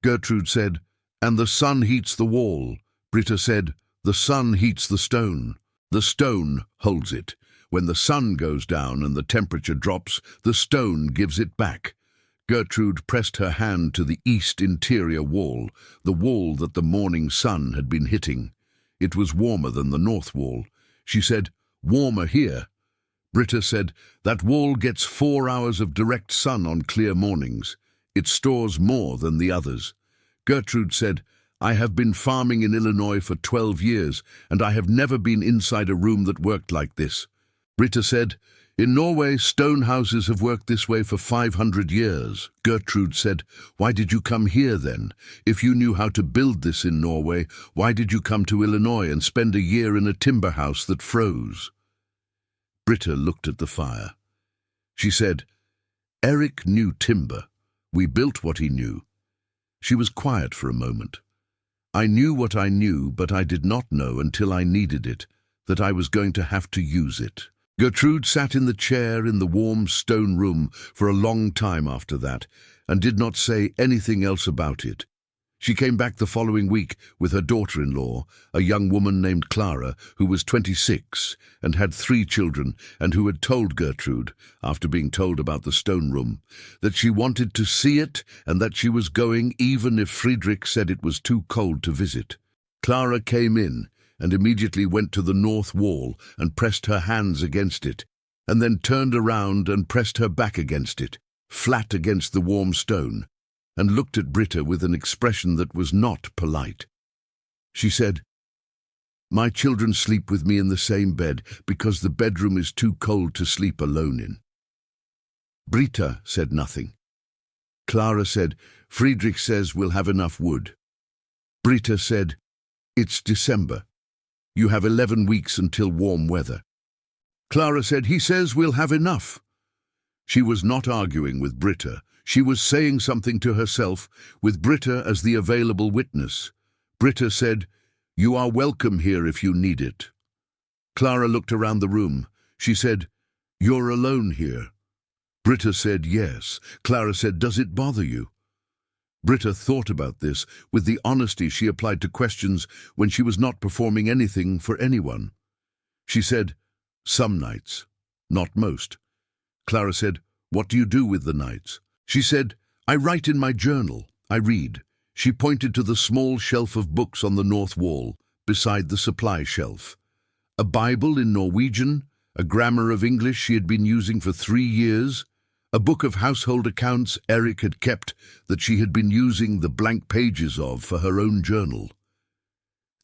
Speaker 1: Gertrude said, "And the sun heats the wall." Britta said, "The sun heats the stone. The stone holds it. When the sun goes down and the temperature drops, the stone gives it back." Gertrude pressed her hand to the east interior wall, the wall that the morning sun had been hitting. It was warmer than the north wall. She said, "Warmer here." Britta said, "That wall gets 4 hours of direct sun on clear mornings. It stores more than the others." Gertrude said, "I have been farming in Illinois for 12 years, and I have never been inside a room that worked like this." Britta said, "In Norway, stone houses have worked this way for 500 years. Gertrude said, "Why did you come here then? If you knew how to build this in Norway, why did you come to Illinois and spend a year in a timber house that froze?" Britta looked at the fire. She said, "Eric knew timber. We built what he knew." She was quiet for a moment. "I knew what I knew, but I did not know until I needed it, that I was going to have to use it." Gertrude sat in the chair in the warm stone room for a long time after that, and did not say anything else about it. She came back the following week with her daughter-in-law, a young woman named Clara, who was 26 and had 3 children, and who had told Gertrude, after being told about the stone room, that she wanted to see it and that she was going even if Friedrich said it was too cold to visit. Clara came in and immediately went to the north wall and pressed her hands against it, and then turned around and pressed her back against it, flat against the warm stone, and looked at Britta with an expression that was not polite. She said, "My children sleep with me in the same bed because the bedroom is too cold to sleep alone in." Britta said nothing. Clara said, "Friedrich says we'll have enough wood." Britta said, "It's December. You have 11 weeks until warm weather." Clara said, "He says we'll have enough." She was not arguing with Britta. She was saying something to herself, with Britta as the available witness. Britta said, "You are welcome here if you need it." Clara looked around the room. She said, "You're alone here." Britta said, "Yes." Clara said, "Does it bother you?" Britta thought about this with the honesty she applied to questions when she was not performing anything for anyone. She said, "Some nights." Not most. Clara said, "What do you do with the nights?" She said, "I write in my journal. I read." She pointed to the small shelf of books on the north wall, beside the supply shelf. A Bible in Norwegian, a grammar of English she had been using for 3 years, a book of household accounts Eric had kept that she had been using the blank pages of for her own journal.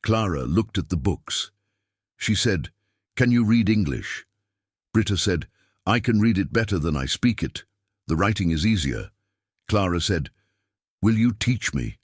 Speaker 1: Clara looked at the books. She said, "Can you read English?" Britta said, "I can read it better than I speak it. The writing is easier." Clara said, "Will you teach me?"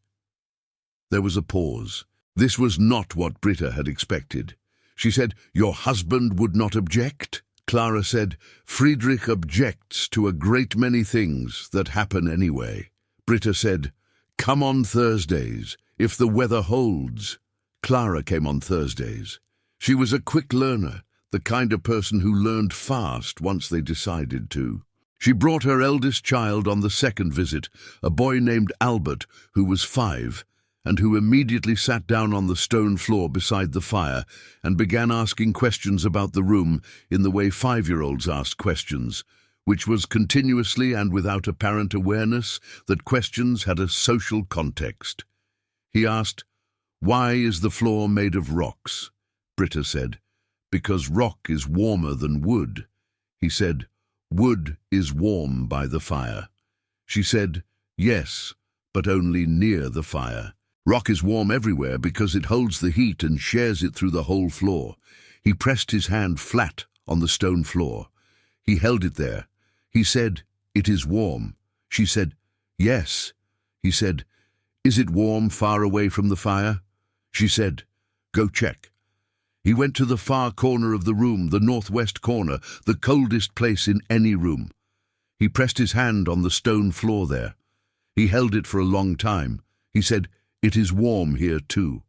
Speaker 1: There was a pause. This was not what Britta had expected. She said, "Your husband would not object?" Clara said, "Friedrich objects to a great many things that happen anyway." Britta said, "Come on Thursdays, if the weather holds." Clara came on Thursdays. She was a quick learner, the kind of person who learned fast once they decided to. She brought her eldest child on the second visit, a boy named Albert, who was 5, and who immediately sat down on the stone floor beside the fire and began asking questions about the room in the way 5-year-olds ask questions, which was continuously and without apparent awareness that questions had a social context. He asked, "Why is the floor made of rocks?" Britta said, "Because rock is warmer than wood." He said, "Wood is warm by the fire." She said, "Yes, but only near the fire. Rock is warm everywhere because it holds the heat and shares it through the whole floor." He pressed his hand flat on the stone floor. He held it there. He said, "It is warm." She said, "Yes." He said, "Is it warm far away from the fire?" She said, "Go check." He went to the far corner of the room, the northwest corner, the coldest place in any room. He pressed his hand on the stone floor there. He held it for a long time. He said, "It is warm here too."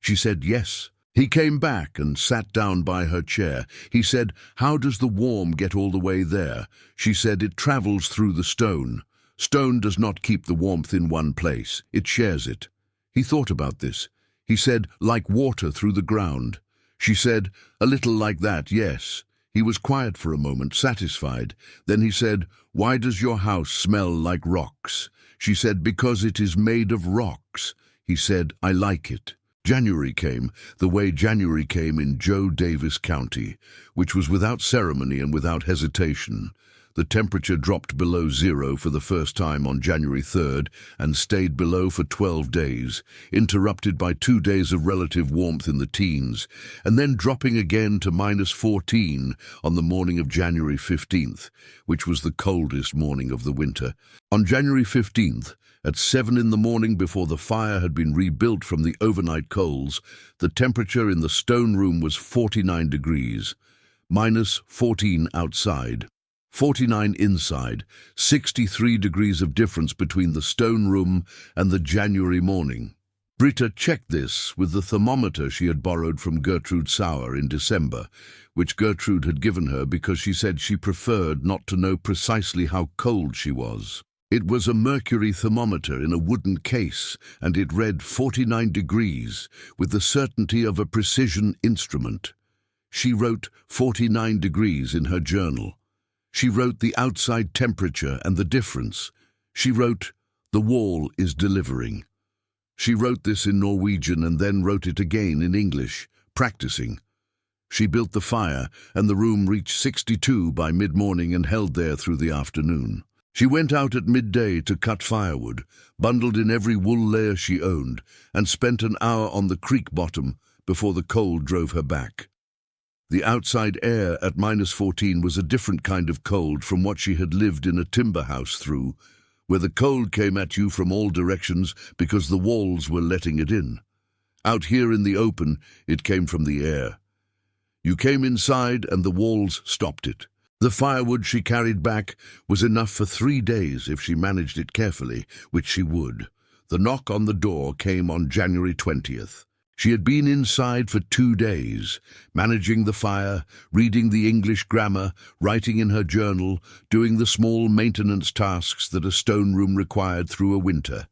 Speaker 1: She said, "Yes." He came back and sat down by her chair. He said, "How does the warm get all the way there?" She said, "It travels through the stone. Stone does not keep the warmth in one place. It shares it." He thought about this. He said, "Like water through the ground." She said, "A little like that, yes." He was quiet for a moment, satisfied. Then he said, "Why does your house smell like rocks?" She said, "Because it is made of rocks." He said, "I like it." January came, the way January came in Joe Davis County, which was without ceremony and without hesitation. The temperature dropped below 0 for the first time on January 3rd and stayed below for 12 days, interrupted by 2 days of relative warmth in the teens, and then dropping again to -14 on the morning of January 15th, which was the coldest morning of the winter. On January 15th, at 7 in the morning, before the fire had been rebuilt from the overnight coals, the temperature in the stone room was 49 degrees, -14 outside. 49 inside, 63 degrees of difference between the stone room and the January morning. Britta checked this with the thermometer she had borrowed from Gertrude Sauer in December, which Gertrude had given her because she said she preferred not to know precisely how cold she was. It was a mercury thermometer in a wooden case, and it read 49 degrees with the certainty of a precision instrument. She wrote 49 degrees in her journal. She wrote the outside temperature and the difference. She wrote, "The wall is delivering." She wrote this in Norwegian and then wrote it again in English, practicing. She built the fire, and the room reached 62 by mid-morning and held there through the afternoon. She went out at midday to cut firewood, bundled in every wool layer she owned, and spent an hour on the creek bottom before the cold drove her back. The outside air at -14 was a different kind of cold from what she had lived in a timber house through, where the cold came at you from all directions because the walls were letting it in. Out here in the open, it came from the air. You came inside and the walls stopped it. The firewood she carried back was enough for 3 days if she managed it carefully, which she would. The knock on the door came on January 20th. She had been inside for 2 days, managing the fire, reading the English grammar, writing in her journal, doing the small maintenance tasks that a stone room required through a winter.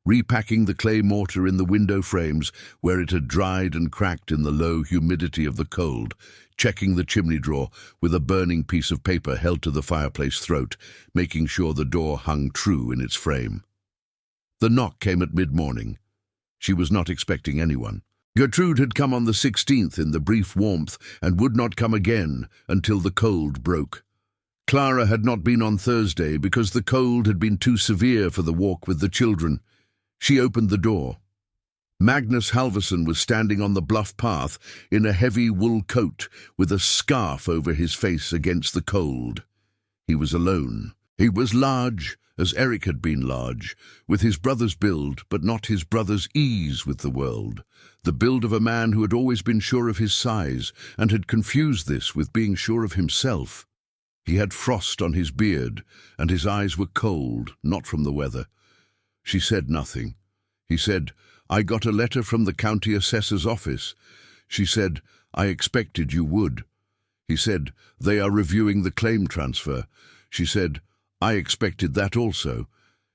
Speaker 1: repacking the clay mortar in the window frames where it had dried and cracked in the low humidity of the cold, checking the chimney drawer with a burning piece of paper held to the fireplace throat, making sure the door hung true in its frame. The knock came at mid-morning. She was not expecting anyone. Gertrude had come on the 16th in the brief warmth and would not come again until the cold broke. Clara had not been on Thursday because the cold had been too severe for the walk with the children. She opened the door. Magnus Halvorsen was standing on the bluff path in a heavy wool coat with a scarf over his face against the cold. He was alone. He was large, as Eric had been large, with his brother's build, but not his brother's ease with the world, the build of a man who had always been sure of his size and had confused this with being sure of himself. He had frost on his beard, and his eyes were cold, not from the weather. She said nothing. He said, "I got a letter from the county assessor's office." She said, "I expected you would." He said, "They are reviewing the claim transfer." She said, "I expected that also."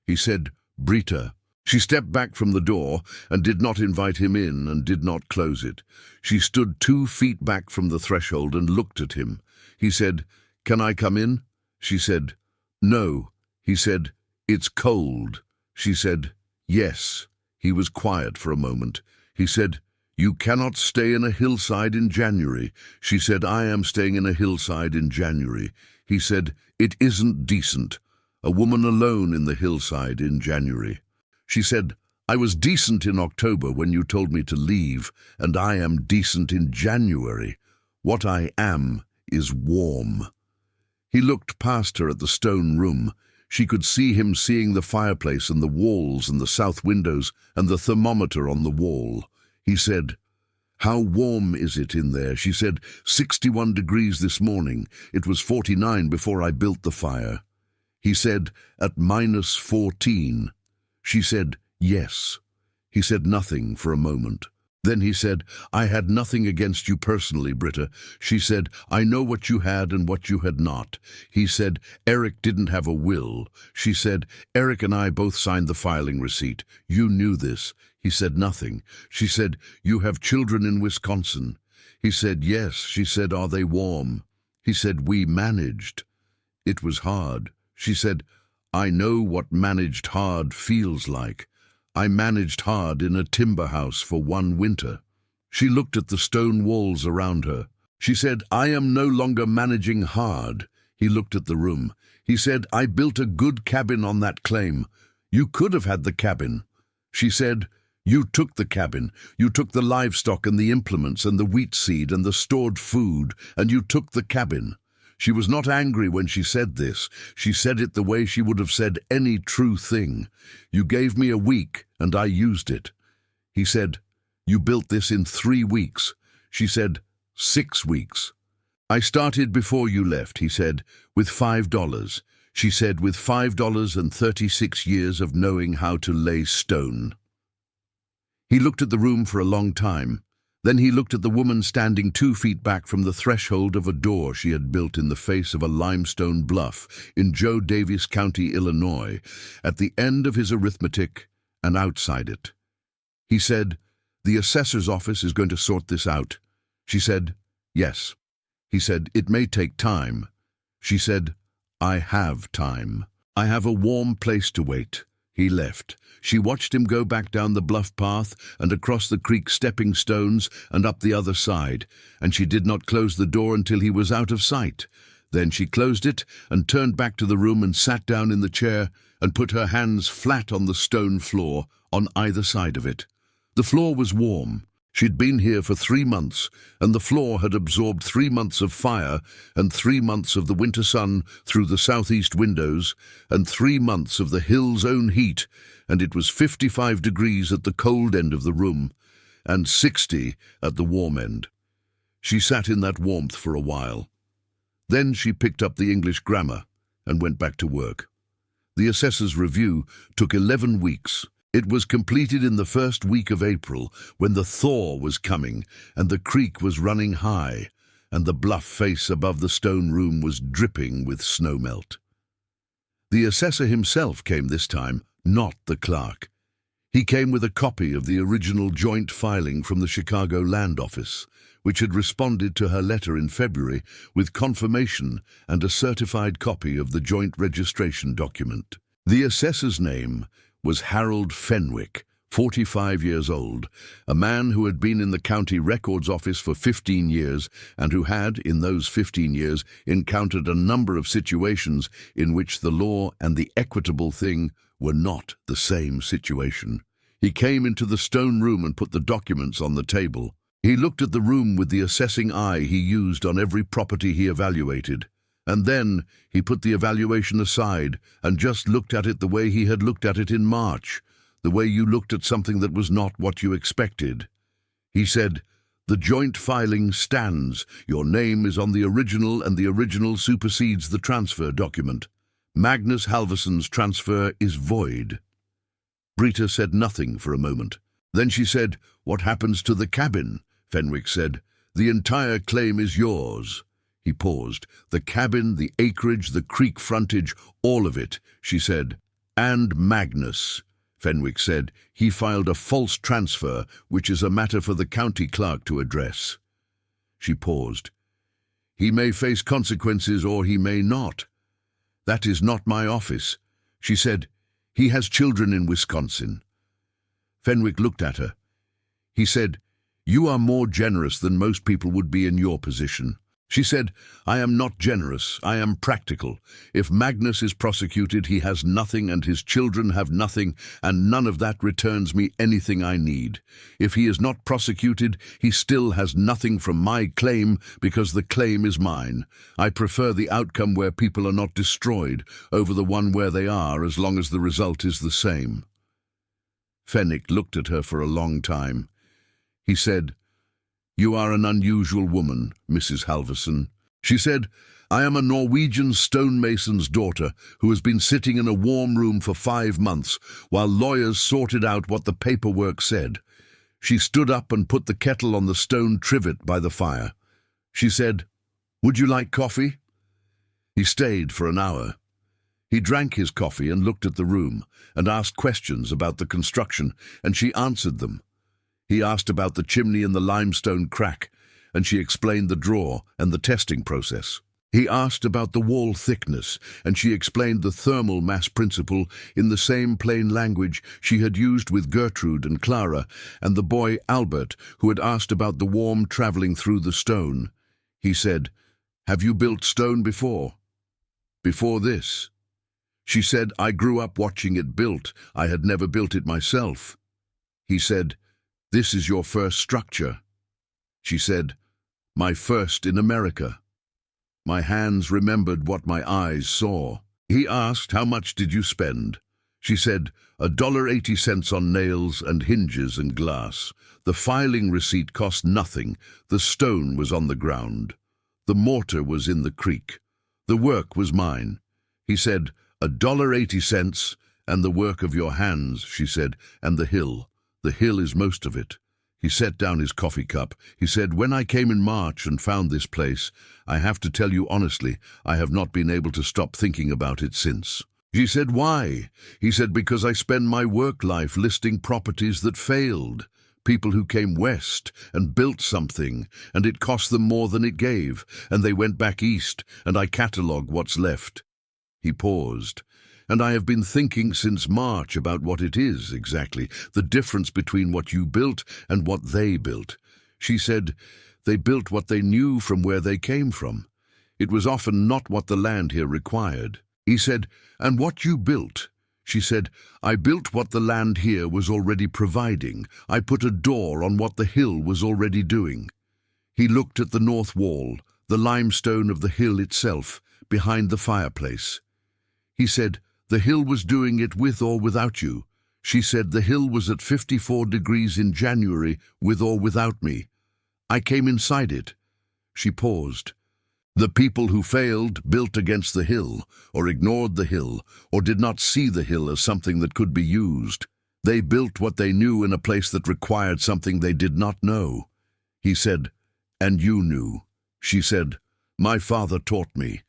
Speaker 1: He said, "Britta." She stepped back from the door and did not invite him in and did not close it. She stood 2 feet back from the threshold and looked at him. He said, "Can I come in?" She said, "No." He said, "It's cold." She said, "Yes." He was quiet for a moment. He said, "You cannot stay in a hillside in January." She said, "I am staying in a hillside in January." He said, "It isn't decent. A woman alone in the hillside in January." She said, "I was decent in October when you told me to leave, and I am decent in January. What I am is warm." He looked past her at the stone room. She could see him seeing the fireplace and the walls and the south windows and the thermometer on the wall. He said, "How warm is it in there?" She said, 61 degrees this morning. It was 49 before I built the fire." He said, "At -14. She said, "Yes." He said nothing for a moment. Then he said, "I had nothing against you personally, Britta." She said, "I know what you had and what you had not." He said, "Eric didn't have a will." She said, "Eric and I both signed the filing receipt. You knew this." He said nothing. She said, "You have children in Wisconsin." He said, "Yes." She said, "Are they warm?" He said, "We managed." It was hard. She said, "I know what managed hard feels like. I managed hard in a timber house for 1 winter." She looked at the stone walls around her. She said, "I am no longer managing hard." He looked at the room. He said, "I built a good cabin on that claim. You could have had the cabin." She said, "You took the cabin. You took the livestock and the implements and the wheat seed and the stored food, and you took the cabin." She was not angry when she said this. She said it the way she would have said any true thing. "You gave me a week, and I used it." He said, "You built this in 3 weeks." She said, 6 weeks. "I started before you left," he said, "with $5. She said, "With $5 and 36 years of knowing how to lay stone." He looked at the room for a long time. Then he looked at the woman standing 2 feet back from the threshold of a door she had built in the face of a limestone bluff in Joe Davis County, Illinois, at the end of his arithmetic and outside it. He said, "The assessor's office is going to sort this out." She said, "Yes." He said, "It may take time." She said, "I have time. I have a warm place to wait." He left. She watched him go back down the bluff path and across the creek stepping stones and up the other side, and she did not close the door until he was out of sight. Then she closed it and turned back to the room and sat down in the chair and put her hands flat on the stone floor on either side of it. The floor was warm. She'd been here for 3 months, and the floor had absorbed 3 months of fire and 3 months of the winter sun through the southeast windows and 3 months of the hill's own heat, and it was 55 degrees at the cold end of the room and 60 at the warm end. She sat in that warmth for a while. Then she picked up the English grammar and went back to work. The assessor's review took 11 weeks. It was completed in the first week of April, when the thaw was coming and the creek was running high and the bluff face above the stone room was dripping with snowmelt. The assessor himself came this time, not the clerk. He came with a copy of the original joint filing from the Chicago Land Office, which had responded to her letter in February with confirmation and a certified copy of the joint registration document. The assessor's name was Harold Fenwick, 45 years old, a man who had been in the county records office for 15 years and who had, in those 15 years, encountered a number of situations in which the law and the equitable thing were not the same situation. He came into the stone room and put the documents on the table. He looked at the room with the assessing eye he used on every property he evaluated, and then he put the evaluation aside and just looked at it the way he had looked at it in March, the way you looked at something that was not what you expected. He said, "The joint filing stands. Your name is on the original and the original supersedes the transfer document. Magnus Halvorsson's transfer is void." Britta said nothing for a moment. Then she said, "What happens to the cabin?" Fenwick said, "The entire claim is yours." He paused. "The cabin, the acreage, the creek frontage, all of it," she said. "And Magnus," Fenwick said. "He filed a false transfer, which is a matter for the county clerk to address." She paused. "He may face consequences or he may not. That is not my office," she said. "He has children in Wisconsin." Fenwick looked at her. He said, "You are more generous than most people would be in your position." She said, "I am not generous, I am practical. If Magnus is prosecuted, he has nothing and his children have nothing, and none of that returns me anything I need. If he is not prosecuted, he still has nothing from my claim because the claim is mine. I prefer the outcome where people are not destroyed over the one where they are, as long as the result is the same." Fenwick looked at her for a long time. He said, "You are an unusual woman, Mrs. Halvorsson." She said, "I am a Norwegian stonemason's daughter who has been sitting in a warm room for 5 months while lawyers sorted out what the paperwork said." She stood up and put the kettle on the stone trivet by the fire. She said, "Would you like coffee?" He stayed for an hour. He drank his coffee and looked at the room and asked questions about the construction, and she answered them. He asked about the chimney and the limestone crack, and she explained the drawer and the testing process. He asked about the wall thickness, and she explained the thermal mass principle in the same plain language she had used with Gertrude and Clara and the boy Albert, who had asked about the warm traveling through the stone. He said, "Have you built stone before?" "Before this?" She said, "I grew up watching it built. I had never built it myself." He said, "This is your first structure." She said, "My first in America." My hands remembered what my eyes saw. He asked, "How much did you spend?" She said, $1.80 on nails and hinges and glass. The filing receipt cost nothing. The stone was on the ground. The mortar was in the creek. The work was mine. He said, $1.80 and the work of your hands," she said, "and the hill. The hill is most of it." He set down his coffee cup. He said, "When I came in March and found this place, I have to tell you honestly, I have not been able to stop thinking about it since." She said, "Why?" He said, "Because I spend my work life listing properties that failed. People who came west and built something, and it cost them more than it gave, and they went back east, and I catalogue what's left." He paused. "And I have been thinking since March about what it is, exactly, the difference between what you built and what they built." She said, "They built what they knew from where they came from. It was often not what the land here required." He said, "And what you built?" She said, "I built what the land here was already providing. I put a door on what the hill was already doing." He looked at the north wall, the limestone of the hill itself, behind the fireplace. He said, "The hill was doing it with or without you." She said, "The hill was at 54 degrees in January, with or without me. I came inside it." She paused. "The people who failed built against the hill, or ignored the hill, or did not see the hill as something that could be used. They built what they knew in a place that required something they did not know." He said, "And you knew." She said, "My father taught me."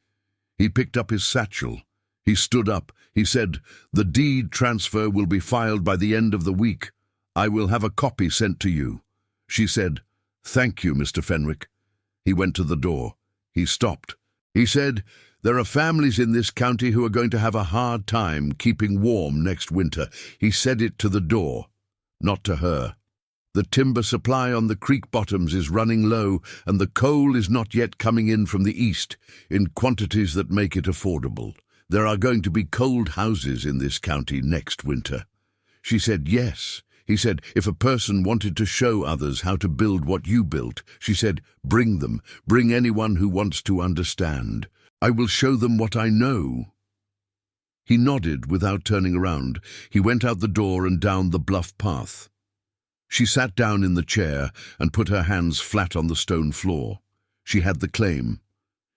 Speaker 1: He picked up his satchel. He stood up. He said, "The deed transfer will be filed by the end of the week. I will have a copy sent to you." She said, "Thank you, Mr. Fenwick." He went to the door. He stopped. He said, "There are families in this county who are going to have a hard time keeping warm next winter." He said it to the door, not to her. "The timber supply on the creek bottoms is running low, and the coal is not yet coming in from the east in quantities that make it affordable. There are going to be cold houses in this county next winter." She said, "Yes." He said, "If a person wanted to show others how to build what you built," she said, "bring them. Bring anyone who wants to understand. I will show them what I know." He nodded without turning around. He went out the door and down the bluff path. She sat down in the chair and put her hands flat on the stone floor. She had the claim.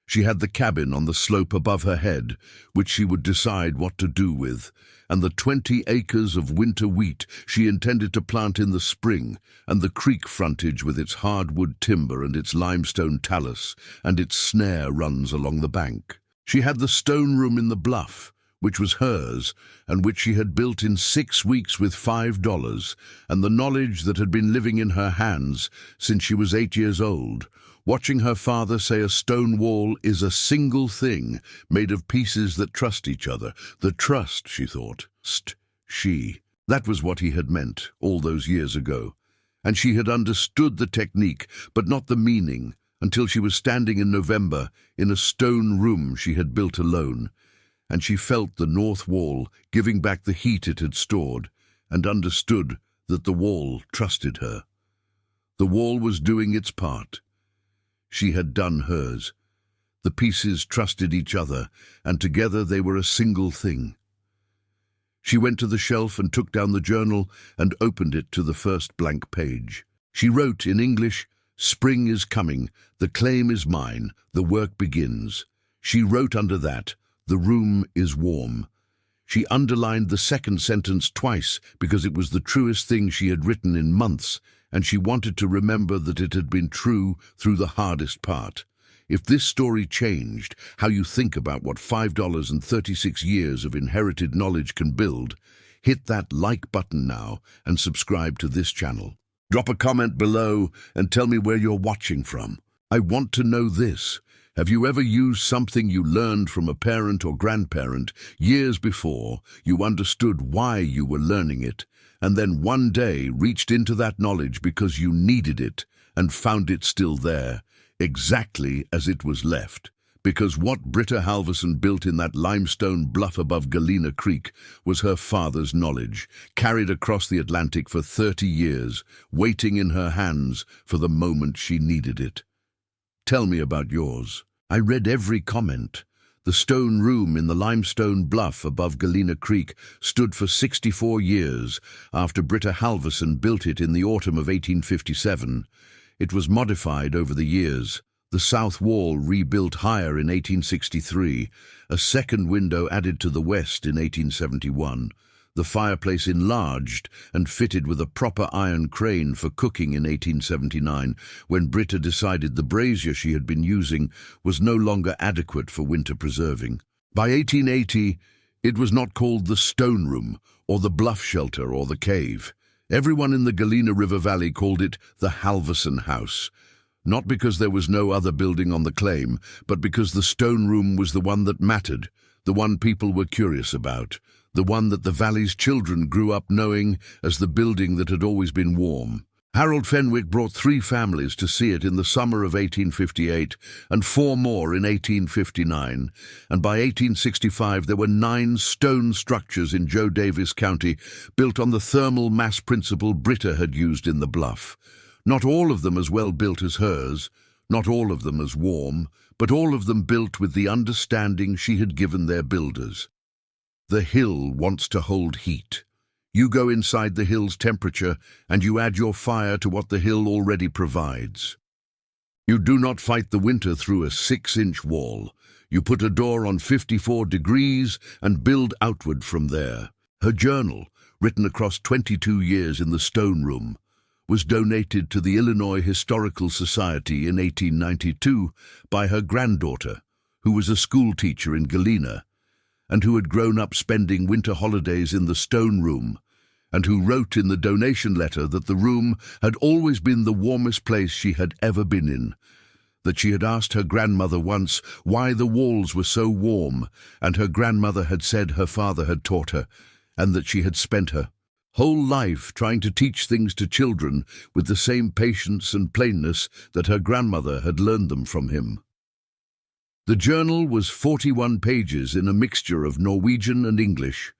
Speaker 1: She had the cabin on the slope above her head, which she would decide what to do with, and the 20 acres of winter wheat she intended to plant in the spring, and the creek frontage with its hardwood timber and its limestone talus, and its snare runs along the bank. She had the stone room in the bluff, which was hers, and which she had built in 6 weeks with $5, and the knowledge that had been living in her hands since she was 8 years old, watching her father say a stone wall is a single thing made of pieces that trust each other. The trust, she thought. She. That was what he had meant all those years ago. And she had understood the technique, but not the meaning, until she was standing in November in a stone room she had built alone, and she felt the north wall giving back the heat it had stored, and understood that the wall trusted her. The wall was doing its part. She had done hers. The pieces trusted each other, and together they were a single thing. She went to the shelf and took down the journal and opened it to the first blank page. She wrote in English, "Spring is coming, the claim is mine, the work begins." She wrote under that, "The room is warm." She underlined the second sentence twice because it was the truest thing she had written in months, and she wanted to remember that it had been true through the hardest part. If this story changed how you think about what $5.36 years of inherited knowledge can build, hit that like button now and subscribe to this channel. Drop a comment below and tell me where you're watching from. I want to know this. Have you ever used something you learned from a parent or grandparent years before you understood why you were learning it, and then one day reached into that knowledge because you needed it and found it still there, exactly as it was left? Because what Britta Halverson built in that limestone bluff above Galena Creek was her father's knowledge, carried across the Atlantic for 30 years, waiting in her hands for the moment she needed it. Tell me about yours. I read every comment. The stone room in the limestone bluff above Galena Creek stood for 64 years after Britta Halverson built it in the autumn of 1857. It was modified over the years. The south wall rebuilt higher in 1863, a second window added to the west in 1871. The fireplace enlarged and fitted with a proper iron crane for cooking in 1879, when Britta decided the brazier she had been using was no longer adequate for winter preserving. By 1880, it was not called the stone room, or the bluff shelter, or the cave. Everyone in the Galena River Valley called it the Halverson House, not because there was no other building on the claim, but because the stone room was the one that mattered, the one people were curious about, the one that the valley's children grew up knowing as the building that had always been warm. Harold Fenwick brought 3 families to see it in the summer of 1858 and 4 more in 1859, and by 1865 there were 9 stone structures in Joe Davis County built on the thermal mass principle Britta had used in the bluff. Not all of them as well built as hers, not all of them as warm, but all of them built with the understanding she had given their builders. The hill wants to hold heat. You go inside the hill's temperature and you add your fire to what the hill already provides. You do not fight the winter through a 6-inch wall. You put a door on 54 degrees and build outward from there. Her journal, written across 22 years in the stone room, was donated to the Illinois Historical Society in 1892 by her granddaughter, who was a school teacher in Galena, and who had grown up spending winter holidays in the stone room, and who wrote in the donation letter that the room had always been the warmest place she had ever been in, that she had asked her grandmother once why the walls were so warm, and her grandmother had said her father had taught her, and that she had spent her whole life trying to teach things to children with the same patience and plainness that her grandmother had learned them from him. The journal was 41 pages in a mixture of Norwegian and English,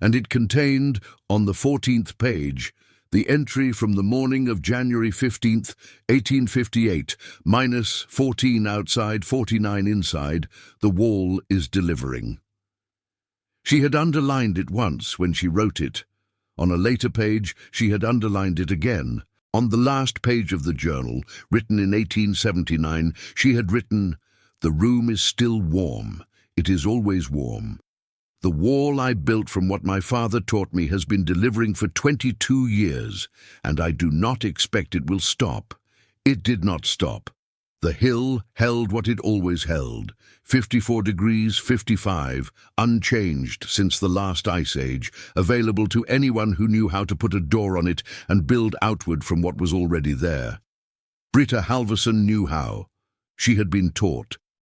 Speaker 1: and it contained, on the 14th page, the entry from the morning of January 15th, 1858, minus 14 outside, 49 inside, the wall is delivering. She had underlined it once when she wrote it. On a later page, she had underlined it again. On the last page of the journal, written in 1879, she had written, "The room is still warm. It is always warm. The wall I built from what my father taught me has been delivering for 22 years, and I do not expect it will stop." It did not stop. The hill held what it always held, 54 degrees 55, unchanged since the last ice age, available to anyone who knew how to put a door on it and build outward from what was already there. Britta Halvorson knew how. She had been taught.